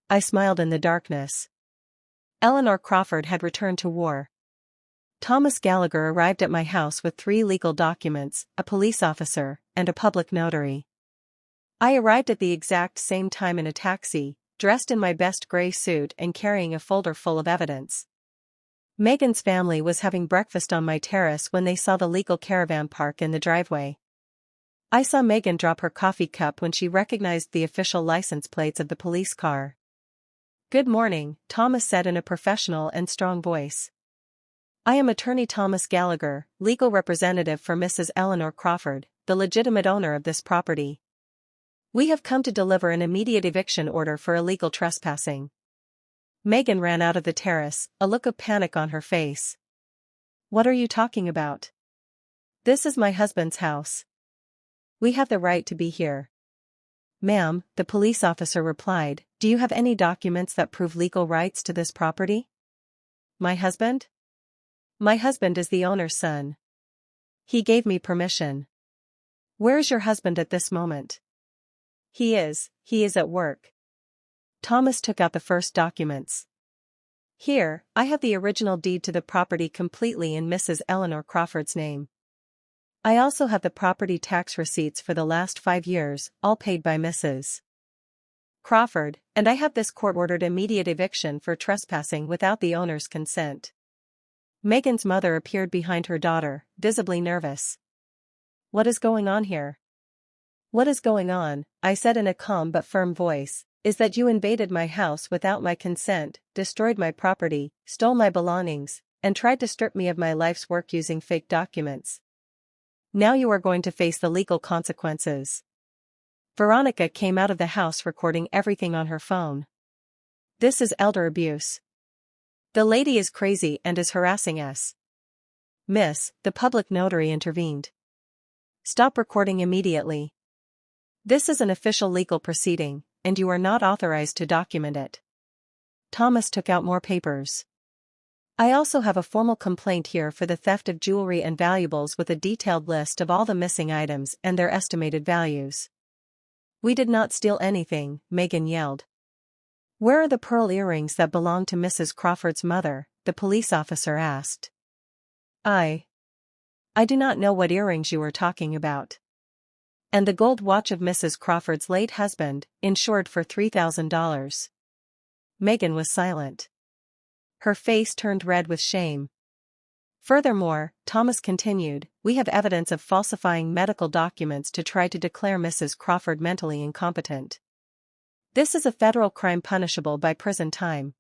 I smiled in the darkness. Eleanor Crawford had returned to war. Thomas Gallagher arrived at my house with 3 legal documents, a police officer, and a public notary. I arrived at the exact same time in a taxi, dressed in my best gray suit and carrying a folder full of evidence. Megan's family was having breakfast on my terrace when they saw the legal caravan park in the driveway. I saw Megan drop her coffee cup when she recognized the official license plates of the police car. Good morning, Thomas said in a professional and strong voice. I am attorney Thomas Gallagher, legal representative for Mrs. Eleanor Crawford, the legitimate owner of this property. We have come to deliver an immediate eviction order for illegal trespassing. Megan ran out of the terrace, a look of panic on her face. What are you talking about? This is my husband's house. We have the right to be here. Ma'am, the police officer replied, do you have any documents that prove legal rights to this property? My husband? My husband is the owner's son. He gave me permission. Where is your husband at this moment? He is at work. Thomas took out the first documents. Here, I have the original deed to the property completely in Mrs. Eleanor Crawford's name. I also have the property tax receipts for the last 5 years, all paid by Mrs. Crawford, and I have this court-ordered immediate eviction for trespassing without the owner's consent. Megan's mother appeared behind her daughter, visibly nervous. What is going on here? What is going on, I said in a calm but firm voice, is that you invaded my house without my consent, destroyed my property, stole my belongings, and tried to strip me of my life's work using fake documents. Now you are going to face the legal consequences. Veronica came out of the house recording everything on her phone. This is elder abuse. The lady is crazy and is harassing us. Miss, the public notary intervened. Stop recording immediately. This is an official legal proceeding, and you are not authorized to document it. Thomas took out more papers. I also have a formal complaint here for the theft of jewelry and valuables with a detailed list of all the missing items and their estimated values. We did not steal anything, Megan yelled. Where are the pearl earrings that belonged to Mrs. Crawford's mother? The police officer asked. I do not know what earrings you are talking about. And the gold watch of Mrs. Crawford's late husband, insured for $3,000. Megan was silent. Her face turned red with shame. Furthermore, Thomas continued, we have evidence of falsifying medical documents to try to declare Mrs. Crawford mentally incompetent. This is a federal crime punishable by prison time.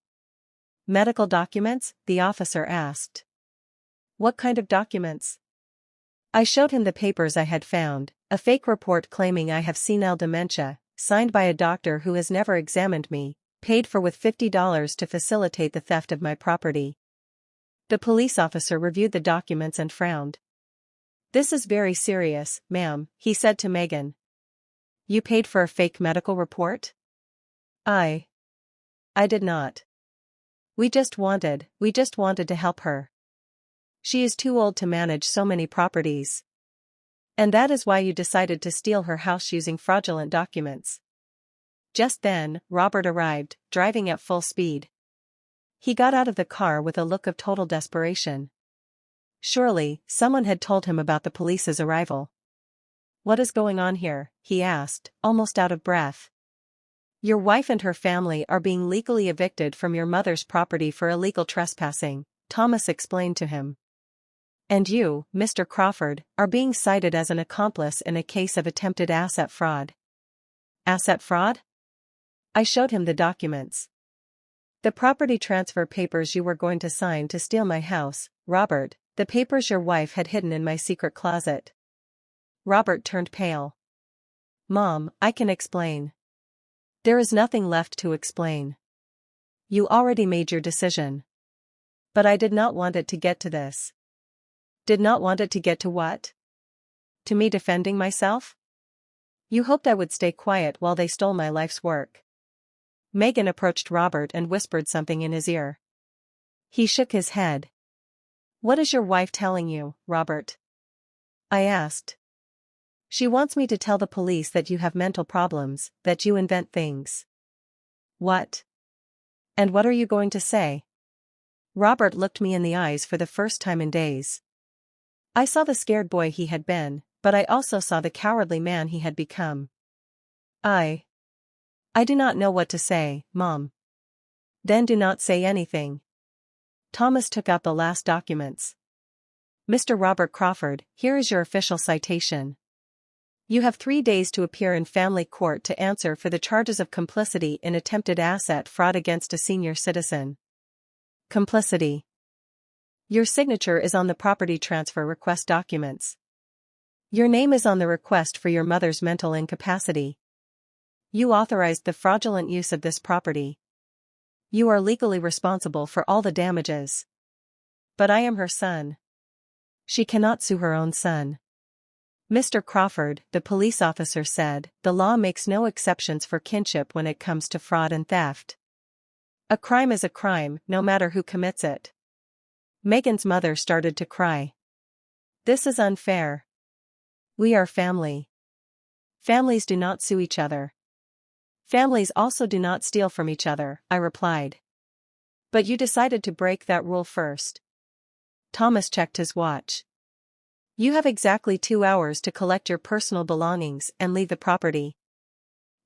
Medical documents? The officer asked. What kind of documents? I showed him the papers I had found, a fake report claiming I have senile dementia, signed by a doctor who has never examined me, paid for with $50 to facilitate the theft of my property. The police officer reviewed the documents and frowned. This is very serious, ma'am, he said to Megan. You paid for a fake medical report? I did not. We just wanted to help her. She is too old to manage so many properties. And that is why you decided to steal her house using fraudulent documents. Just then, Robert arrived, driving at full speed. He got out of the car with a look of total desperation. Surely, someone had told him about the police's arrival. What is going on here? He asked, almost out of breath. Your wife and her family are being legally evicted from your mother's property for illegal trespassing, Thomas explained to him. And you, Mr. Crawford, are being cited as an accomplice in a case of attempted asset fraud. Asset fraud? I showed him the documents. The property transfer papers you were going to sign to steal my house, Robert, the papers your wife had hidden in my secret closet. Robert turned pale. Mom, I can explain. There is nothing left to explain. You already made your decision. But I did not want it to get to this. Did not want it to get to what? To me defending myself? You hoped I would stay quiet while they stole my life's work. Megan approached Robert and whispered something in his ear. He shook his head. What is your wife telling you, Robert? I asked. She wants me to tell the police that you have mental problems, that you invent things. What? And what are you going to say? Robert looked me in the eyes for the first time in days. I saw the scared boy he had been, but I also saw the cowardly man he had become. I do not know what to say, Mom. Then do not say anything. Thomas took out the last documents. Mr. Robert Crawford, here is your official citation. You have 3 days to appear in family court to answer for the charges of complicity in attempted asset fraud against a senior citizen. Complicity. Your signature is on the property transfer request documents. Your name is on the request for your mother's mental incapacity. You authorized the fraudulent use of this property. You are legally responsible for all the damages. But I am her son. She cannot sue her own son. Mr. Crawford, the police officer said, the law makes no exceptions for kinship when it comes to fraud and theft. A crime is a crime, no matter who commits it. Megan's mother started to cry. This is unfair. We are family. Families do not sue each other. Families also do not steal from each other, I replied. But you decided to break that rule first. Thomas checked his watch. You have exactly 2 hours to collect your personal belongings and leave the property.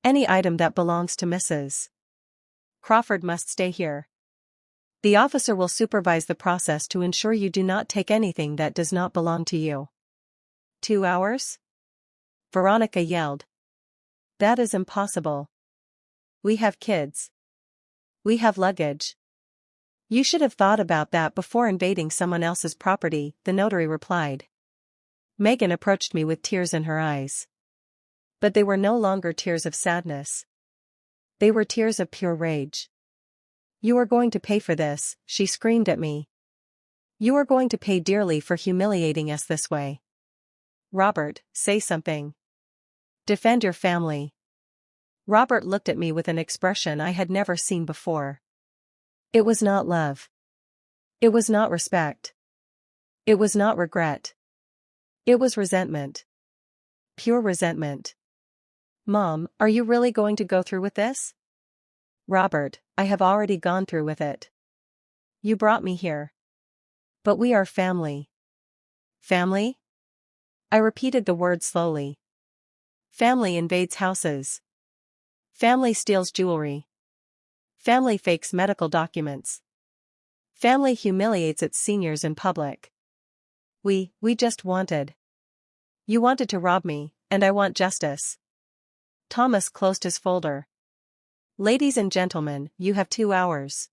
Any item that belongs to Mrs. Crawford must stay here. The officer will supervise the process to ensure you do not take anything that does not belong to you. 2 hours? Veronica yelled. That is impossible. We have kids. We have luggage. You should have thought about that before invading someone else's property, the notary replied. Megan approached me with tears in her eyes. But they were no longer tears of sadness. They were tears of pure rage. You are going to pay for this, she screamed at me. You are going to pay dearly for humiliating us this way. Robert, say something. Defend your family. Robert looked at me with an expression I had never seen before. It was not love. It was not respect. It was not regret. It was resentment. Pure resentment. Mom, are you really going to go through with this? Robert, I have already gone through with it. You brought me here. But we are family. Family? I repeated the word slowly. Family invades houses. Family steals jewelry. Family fakes medical documents. Family humiliates its seniors in public. We just wanted. You wanted to rob me, and I want justice. Thomas closed his folder. Ladies and gentlemen, you have 2 hours.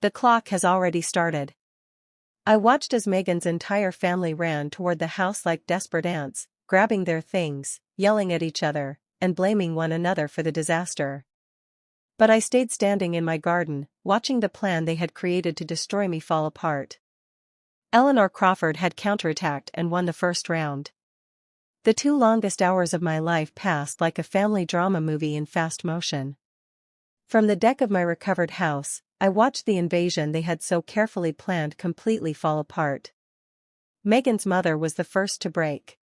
The clock has already started. I watched as Megan's entire family ran toward the house like desperate ants, grabbing their things, yelling at each other, and blaming one another for the disaster. But I stayed standing in my garden, watching the plan they had created to destroy me fall apart. Eleanor Crawford had counterattacked and won the first round. The 2 longest hours of my life passed like a family drama movie in fast motion. From the deck of my recovered house, I watched the invasion they had so carefully planned completely fall apart. Megan's mother was the first to break.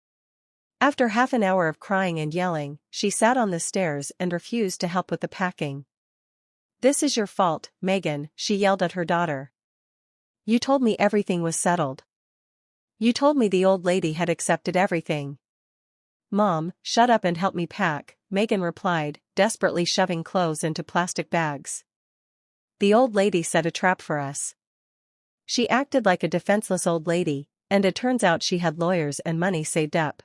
After half an hour of crying and yelling, she sat on the stairs and refused to help with the packing. This is your fault, Megan, she yelled at her daughter. You told me everything was settled. You told me the old lady had accepted everything. Mom, shut up and help me pack, Megan replied, desperately shoving clothes into plastic bags. The old lady set a trap for us. She acted like a defenseless old lady, and it turns out she had lawyers and money saved up.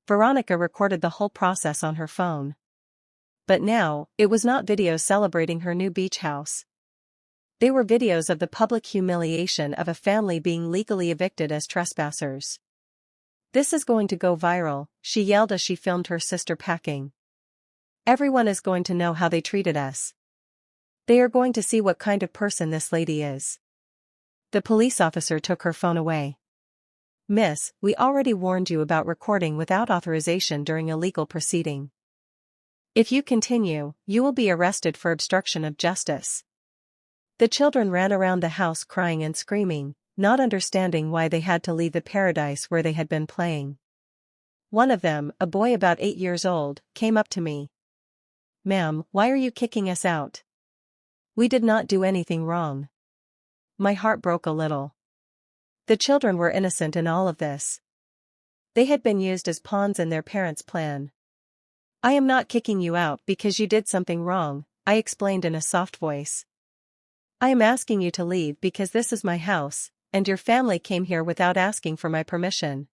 Veronica recorded the whole process on her phone. But now, it was not videos celebrating her new beach house. They were videos of the public humiliation of a family being legally evicted as trespassers. This is going to go viral, she yelled as she filmed her sister packing. Everyone is going to know how they treated us. They are going to see what kind of person this lady is. The police officer took her phone away. Miss, we already warned you about recording without authorization during a legal proceeding. If you continue, you will be arrested for obstruction of justice. The children ran around the house crying and screaming, not understanding why they had to leave the paradise where they had been playing. One of them, a boy about 8 years old, came up to me. Ma'am, why are you kicking us out? We did not do anything wrong. My heart broke a little. The children were innocent in all of this. They had been used as pawns in their parents' plan. I am not kicking you out because you did something wrong, I explained in a soft voice. I am asking you to leave because this is my house, and your family came here without asking for my permission.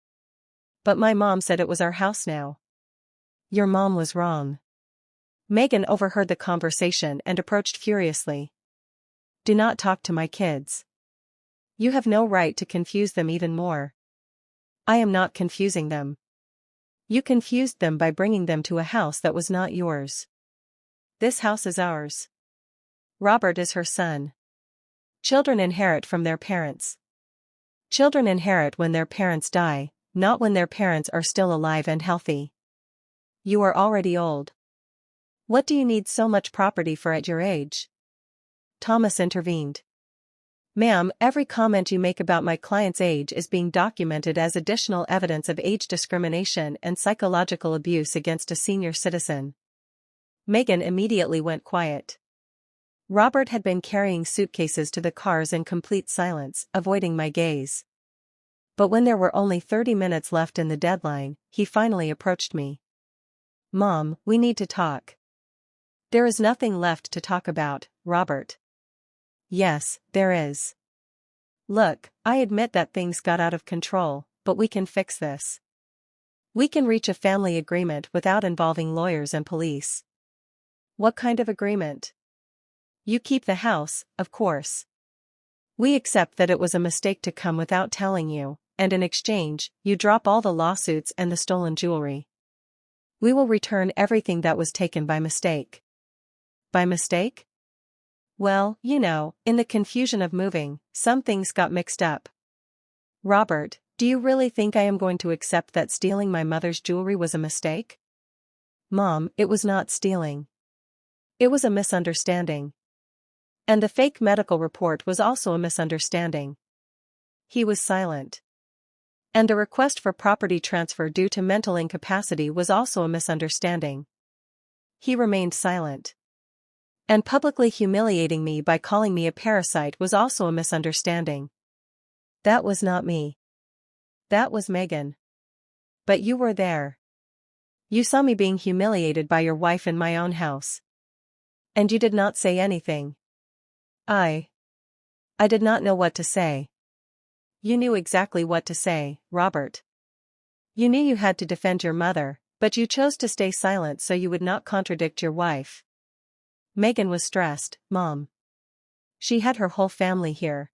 But my mom said it was our house now. Your mom was wrong. Megan overheard the conversation and approached furiously. Do not talk to my kids. You have no right to confuse them even more. I am not confusing them. You confused them by bringing them to a house that was not yours. This house is ours. Robert is her son. Children inherit from their parents. Children inherit when their parents die, not when their parents are still alive and healthy. You are already old. What do you need so much property for at your age? Thomas intervened. Ma'am, every comment you make about my client's age is being documented as additional evidence of age discrimination and psychological abuse against a senior citizen. Megan immediately went quiet. Robert had been carrying suitcases to the cars in complete silence, avoiding my gaze. But when there were only 30 minutes left in the deadline, he finally approached me. Mom, we need to talk. There is nothing left to talk about, Robert. Yes, there is. Look, I admit that things got out of control, but we can fix this. We can reach a family agreement without involving lawyers and police. What kind of agreement? You keep the house, of course. We accept that it was a mistake to come without telling you, and in exchange, you drop all the lawsuits and the stolen jewelry. We will return everything that was taken by mistake. By mistake? Well, you know, in the confusion of moving, some things got mixed up. Robert, do you really think I am going to accept that stealing my mother's jewelry was a mistake? Mom, it was not stealing. It was a misunderstanding. And the fake medical report was also a misunderstanding. He was silent. And the request for property transfer due to mental incapacity was also a misunderstanding. He remained silent. And publicly humiliating me by calling me a parasite was also a misunderstanding. That was not me. That was Megan. But you were there. You saw me being humiliated by your wife in my own house. And you did not say anything. I did not know what to say. You knew exactly what to say, Robert. You knew you had to defend your mother, but you chose to stay silent so you would not contradict your wife. Megan was stressed, Mom. She had her whole family here.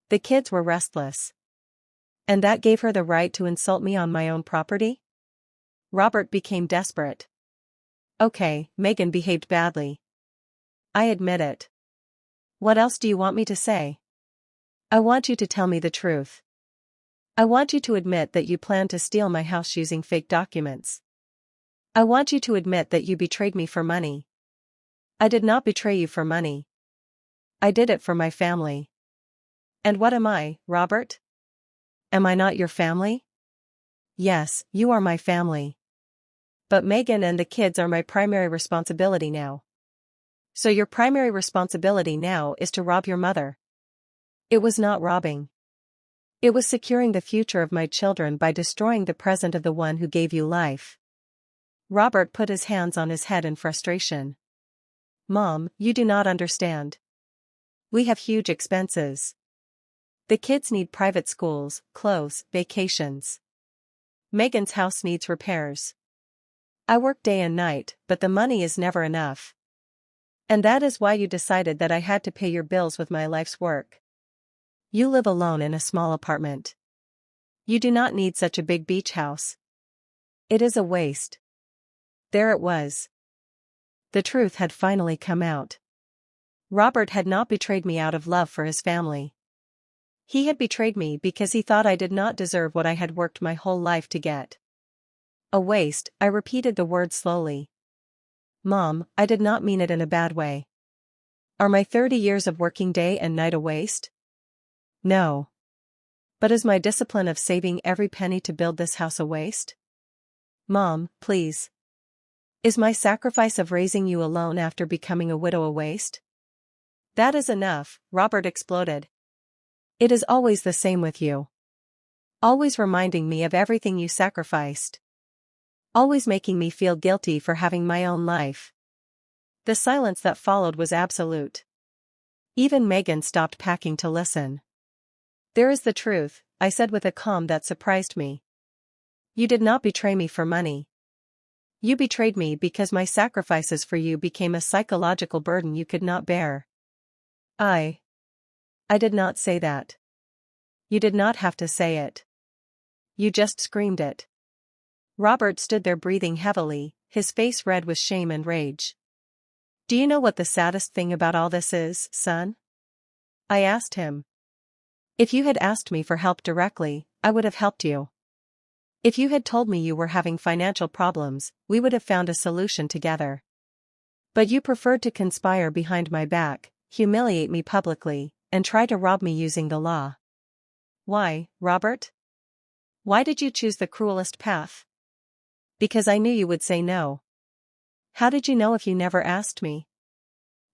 The kids were restless. And that gave her the right to insult me on my own property? Robert became desperate. Okay, Megan behaved badly. I admit it. What else do you want me to say? I want you to tell me the truth. I want you to admit that you planned to steal my house using fake documents. I want you to admit that you betrayed me for money. I did not betray you for money. I did it for my family. And what am I, Robert? Am I not your family? Yes, you are my family. But Megan and the kids are my primary responsibility now. So your primary responsibility now is to rob your mother. It was not robbing. It was securing the future of my children by destroying the present of the one who gave you life. Robert put his hands on his head in frustration. Mom, you do not understand. We have huge expenses. The kids need private schools, clothes, vacations. Megan's house needs repairs. I work day and night, but the money is never enough. And that is why you decided that I had to pay your bills with my life's work. You live alone in a small apartment. You do not need such a big beach house. It is a waste. There it was. The truth had finally come out. Robert had not betrayed me out of love for his family. He had betrayed me because he thought I did not deserve what I had worked my whole life to get. A waste, I repeated the word slowly. Mom, I did not mean it in a bad way. Are my 30 years of working day and night a waste? No. But is my discipline of saving every penny to build this house a waste? Mom, please. Is my sacrifice of raising you alone after becoming a widow a waste? That is enough, Robert exploded. It is always the same with you. Always reminding me of everything you sacrificed. Always making me feel guilty for having my own life. The silence that followed was absolute. Even Megan stopped packing to listen. There is the truth, I said with a calm that surprised me. You did not betray me for money. You betrayed me because my sacrifices for you became a psychological burden you could not bear. I did not say that. You did not have to say it. You just screamed it. Robert stood there breathing heavily, his face red with shame and rage. Do you know what the saddest thing about all this is, son? I asked him. If you had asked me for help directly, I would have helped you. If you had told me you were having financial problems, we would have found a solution together. But you preferred to conspire behind my back, humiliate me publicly, and try to rob me using the law. Why, Robert? Why did you choose the cruelest path? Because I knew you would say no. How did you know if you never asked me?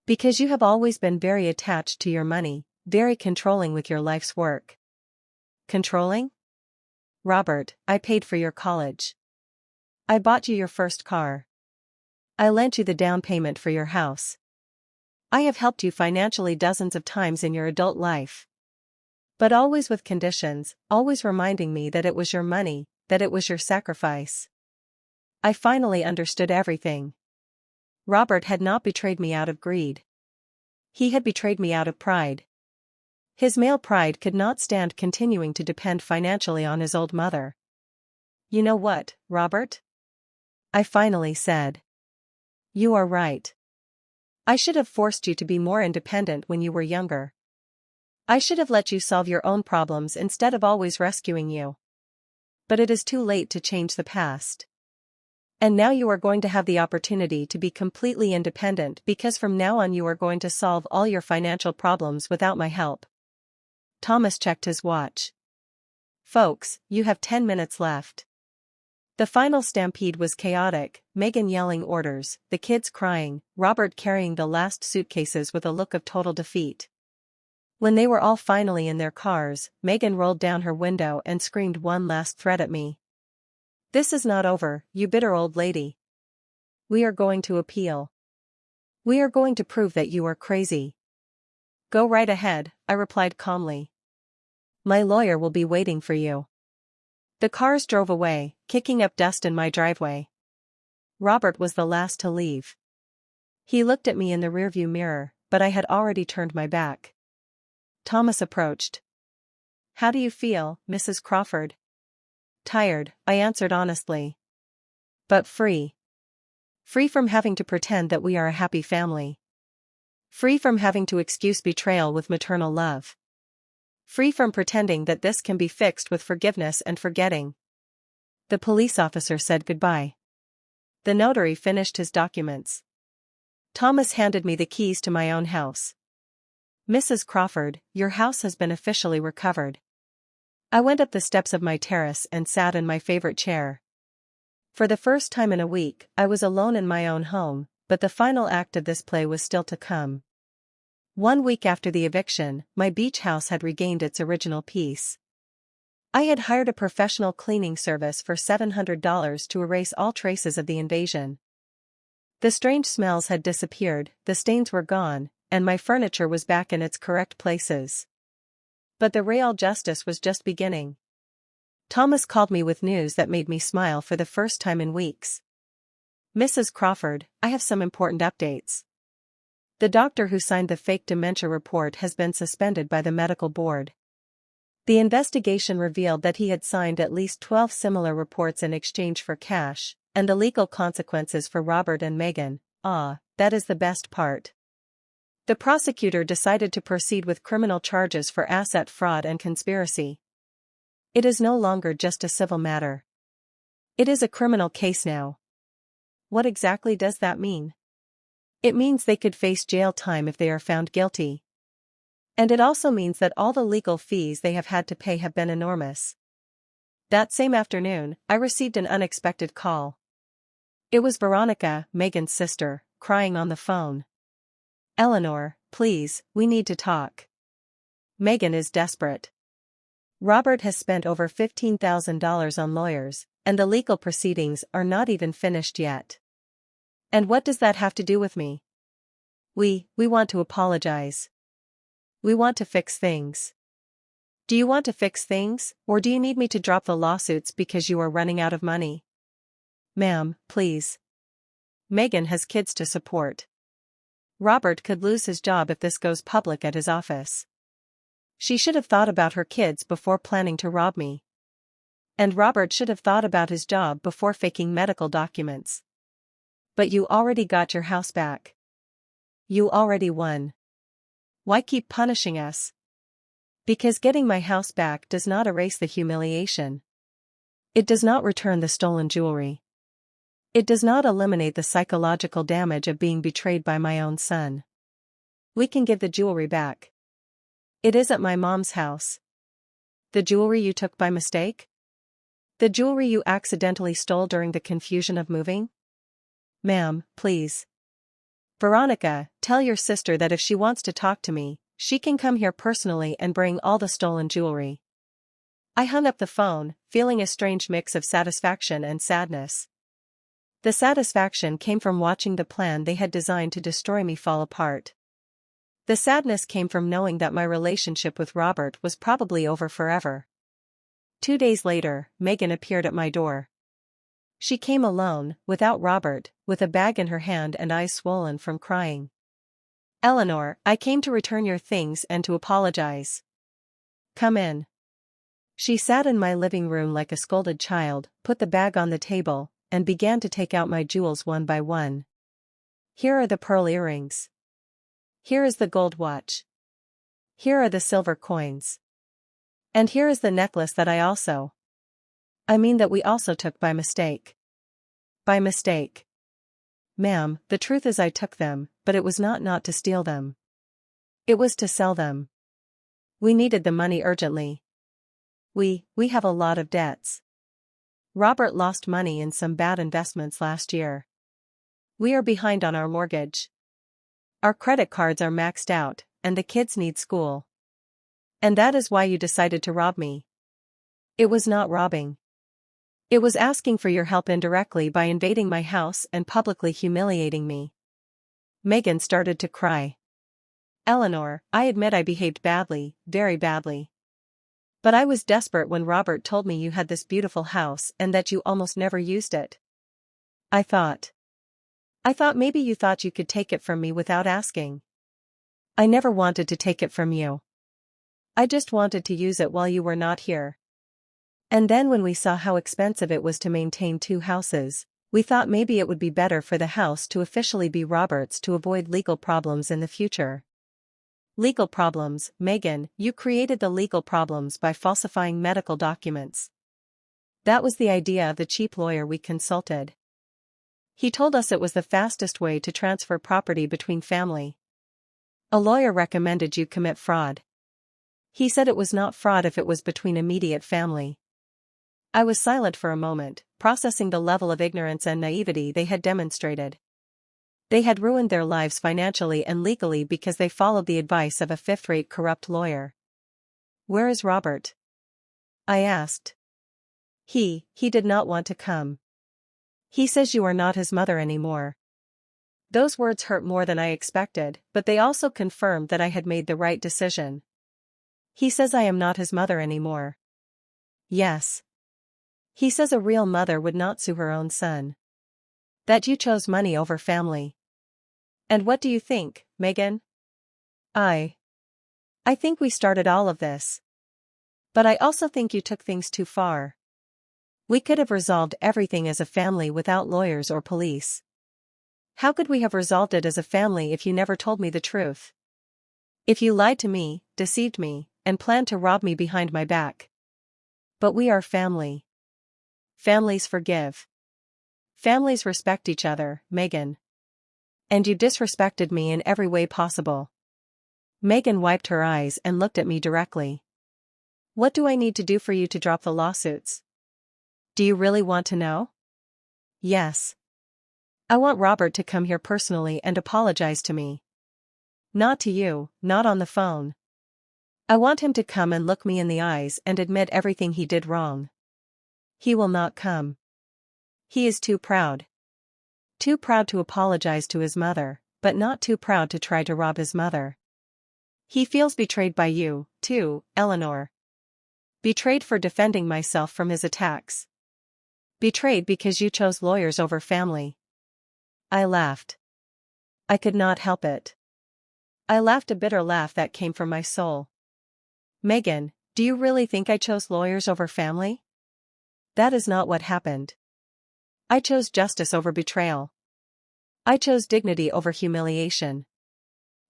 Because you have always been very attached to your money, very controlling with your life's work. Controlling? Robert, I paid for your college. I bought you your first car. I lent you the down payment for your house. I have helped you financially dozens of times in your adult life. But always with conditions, always reminding me that it was your money, that it was your sacrifice. I finally understood everything. Robert had not betrayed me out of greed. He had betrayed me out of pride. His male pride could not stand continuing to depend financially on his old mother. You know what, Robert? I finally said. You are right. I should have forced you to be more independent when you were younger. I should have let you solve your own problems instead of always rescuing you. But it is too late to change the past. And now you are going to have the opportunity to be completely independent because from now on you are going to solve all your financial problems without my help. Thomas checked his watch. Folks, you have 10 minutes left. The final stampede was chaotic, Megan yelling orders, the kids crying, Robert carrying the last suitcases with a look of total defeat. When they were all finally in their cars, Megan rolled down her window and screamed one last threat at me. This is not over, you bitter old lady. We are going to appeal. We are going to prove that you are crazy. Go right ahead, I replied calmly. My lawyer will be waiting for you. The cars drove away, kicking up dust in my driveway. Robert was the last to leave. He looked at me in the rearview mirror, but I had already turned my back. Thomas approached. How do you feel, Mrs. Crawford? Tired, I answered honestly. But free. Free from having to pretend that we are a happy family. Free from having to excuse betrayal with maternal love. Free from pretending that this can be fixed with forgiveness and forgetting. The police officer said goodbye. The notary finished his documents. Thomas handed me the keys to my own house. Mrs. Crawford, your house has been officially recovered. I went up the steps of my terrace and sat in my favorite chair. For the first time in a week, I was alone in my own home, but the final act of this play was still to come. 1 week after the eviction, my beach house had regained its original peace. I had hired a professional cleaning service for $700 to erase all traces of the invasion. The strange smells had disappeared, the stains were gone, and my furniture was back in its correct places. But the real justice was just beginning. Thomas called me with news that made me smile for the first time in weeks. Mrs. Crawford, I have some important updates. The doctor who signed the fake dementia report has been suspended by the medical board. The investigation revealed that he had signed at least 12 similar reports in exchange for cash, and the legal consequences for Robert and Megan, that is the best part. The prosecutor decided to proceed with criminal charges for asset fraud and conspiracy. It is no longer just a civil matter. It is a criminal case now. What exactly does that mean? It means they could face jail time if they are found guilty. And it also means that all the legal fees they have had to pay have been enormous. That same afternoon, I received an unexpected call. It was Veronica, Megan's sister, crying on the phone. Eleanor, please, we need to talk. Megan is desperate. Robert has spent over $15,000 on lawyers, and the legal proceedings are not even finished yet. And what does that have to do with me? We want to apologize. We want to fix things. Do you want to fix things, or do you need me to drop the lawsuits because you are running out of money? Ma'am, please. Megan has kids to support. Robert could lose his job if this goes public at his office. She should have thought about her kids before planning to rob me. And Robert should have thought about his job before faking medical documents. But you already got your house back. You already won. Why keep punishing us? Because getting my house back does not erase the humiliation. It does not return the stolen jewelry. It does not eliminate the psychological damage of being betrayed by my own son. We can give the jewelry back. It is at my mom's house. The jewelry you took by mistake? The jewelry you accidentally stole during the confusion of moving? Ma'am, please. Veronica, tell your sister that if she wants to talk to me, she can come here personally and bring all the stolen jewelry. I hung up the phone, feeling a strange mix of satisfaction and sadness. The satisfaction came from watching the plan they had designed to destroy me fall apart. The sadness came from knowing that my relationship with Robert was probably over forever. 2 days later, Megan appeared at my door. She came alone, without Robert, with a bag in her hand and eyes swollen from crying. Eleanor, I came to return your things and to apologize. Come in. She sat in my living room like a scolded child, put the bag on the table, and began to take out my jewels one by one. Here are the pearl earrings. Here is the gold watch. Here are the silver coins. And here is the necklace that we also took by mistake. By mistake. Ma'am, the truth is I took them, but it was not to steal them. It was to sell them. We needed the money urgently. We have a lot of debts. Robert lost money in some bad investments last year. We are behind on our mortgage. Our credit cards are maxed out, and the kids need school. And that is why you decided to rob me. It was not robbing. It was asking for your help indirectly by invading my house and publicly humiliating me. Megan started to cry. Eleanor, I admit I behaved badly, very badly. But I was desperate when Robert told me you had this beautiful house and that you almost never used it. I thought maybe you thought you could take it from me without asking. I never wanted to take it from you. I just wanted to use it while you were not here. And then when we saw how expensive it was to maintain 2 houses, we thought maybe it would be better for the house to officially be Robert's to avoid legal problems in the future. Legal problems, Megan, you created the legal problems by falsifying medical documents. That was the idea of the cheap lawyer we consulted. He told us it was the fastest way to transfer property between family. A lawyer recommended you commit fraud. He said it was not fraud if it was between immediate family. I was silent for a moment, processing the level of ignorance and naivety they had demonstrated. They had ruined their lives financially and legally because they followed the advice of a fifth-rate corrupt lawyer. Where is Robert? I asked. He did not want to come. He says you are not his mother anymore. Those words hurt more than I expected, but they also confirmed that I had made the right decision. He says I am not his mother anymore. Yes. He says a real mother would not sue her own son. That you chose money over family. And what do you think, Megan? I think we started all of this. But I also think you took things too far. We could have resolved everything as a family without lawyers or police. How could we have resolved it as a family if you never told me the truth? If you lied to me, deceived me, and planned to rob me behind my back. But we are family. Families forgive. Families respect each other, Megan. And you disrespected me in every way possible. Megan wiped her eyes and looked at me directly. What do I need to do for you to drop the lawsuits? Do you really want to know? Yes. I want Robert to come here personally and apologize to me. Not to you, not on the phone. I want him to come and look me in the eyes and admit everything he did wrong. He will not come. He is too proud. Too proud to apologize to his mother, but not too proud to try to rob his mother. He feels betrayed by you, too, Eleanor. Betrayed for defending myself from his attacks. Betrayed because you chose lawyers over family. I laughed. I could not help it. I laughed a bitter laugh that came from my soul. Megan, do you really think I chose lawyers over family? That is not what happened. I chose justice over betrayal. I chose dignity over humiliation.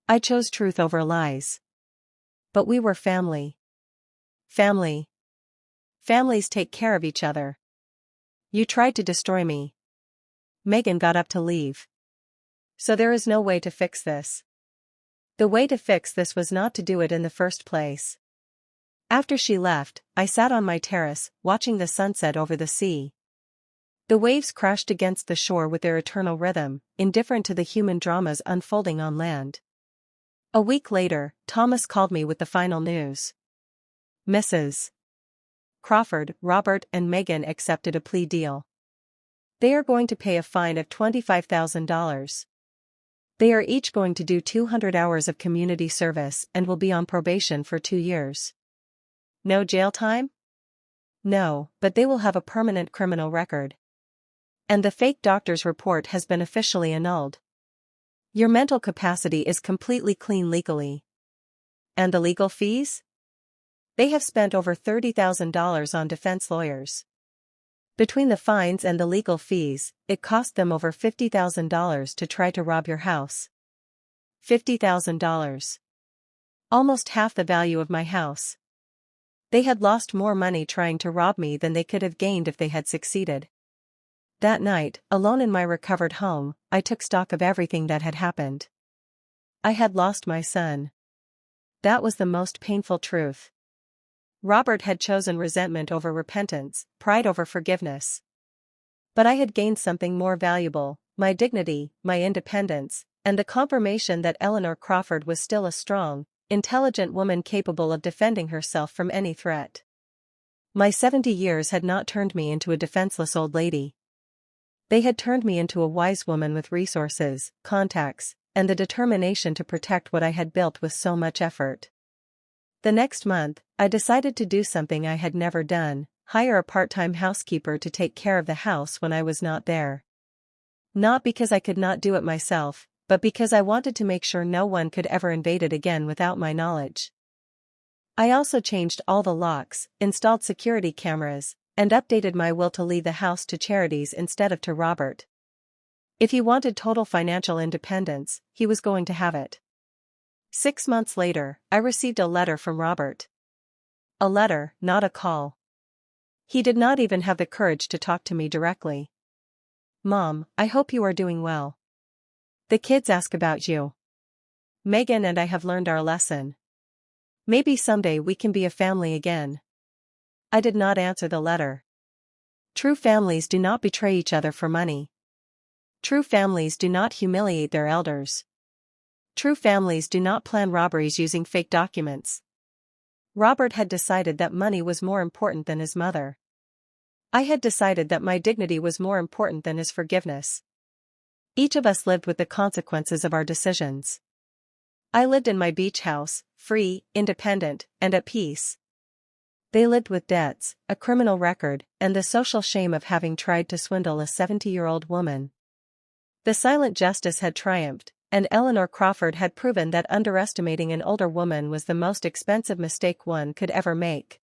I chose truth over lies. But we were family. Family. Families take care of each other. You tried to destroy me. Megan got up to leave. So there is no way to fix this. The way to fix this was not to do it in the first place. After she left, I sat on my terrace, watching the sunset over the sea. The waves crashed against the shore with their eternal rhythm, indifferent to the human dramas unfolding on land. A week later, Thomas called me with the final news. Mrs. Crawford, Robert and Megan accepted a plea deal. They are going to pay a fine of $25,000. They are each going to do 200 hours of community service and will be on probation for 2 years. No jail time? No, but they will have a permanent criminal record. And the fake doctor's report has been officially annulled. Your mental capacity is completely clean legally. And the legal fees? They have spent over $30,000 on defense lawyers. Between the fines and the legal fees, it cost them over $50,000 to try to rob your house. $50,000. Almost half the value of my house. They had lost more money trying to rob me than they could have gained if they had succeeded. That night, alone in my recovered home, I took stock of everything that had happened. I had lost my son. That was the most painful truth. Robert had chosen resentment over repentance, pride over forgiveness. But I had gained something more valuable, my dignity, my independence, and the confirmation that Eleanor Crawford was still a strong, intelligent woman capable of defending herself from any threat. My 70 years had not turned me into a defenseless old lady. They had turned me into a wise woman with resources, contacts, and the determination to protect what I had built with so much effort. The next month, I decided to do something I had never done: hire a part-time housekeeper to take care of the house when I was not there. Not because I could not do it myself, but because I wanted to make sure no one could ever invade it again without my knowledge. I also changed all the locks, installed security cameras, and updated my will to leave the house to charities instead of to Robert. If he wanted total financial independence, he was going to have it. 6 months later, I received a letter from Robert. A letter, not a call. He did not even have the courage to talk to me directly. "Mom, I hope you are doing well. The kids ask about you. Megan and I have learned our lesson. Maybe someday we can be a family again." I did not answer the letter. True families do not betray each other for money. True families do not humiliate their elders. True families do not plan robberies using fake documents. Robert had decided that money was more important than his mother. I had decided that my dignity was more important than his forgiveness. Each of us lived with the consequences of our decisions. I lived in my beach house, free, independent, and at peace. They lived with debts, a criminal record, and the social shame of having tried to swindle a 70-year-old woman. The silent justice had triumphed, and Eleanor Crawford had proven that underestimating an older woman was the most expensive mistake one could ever make.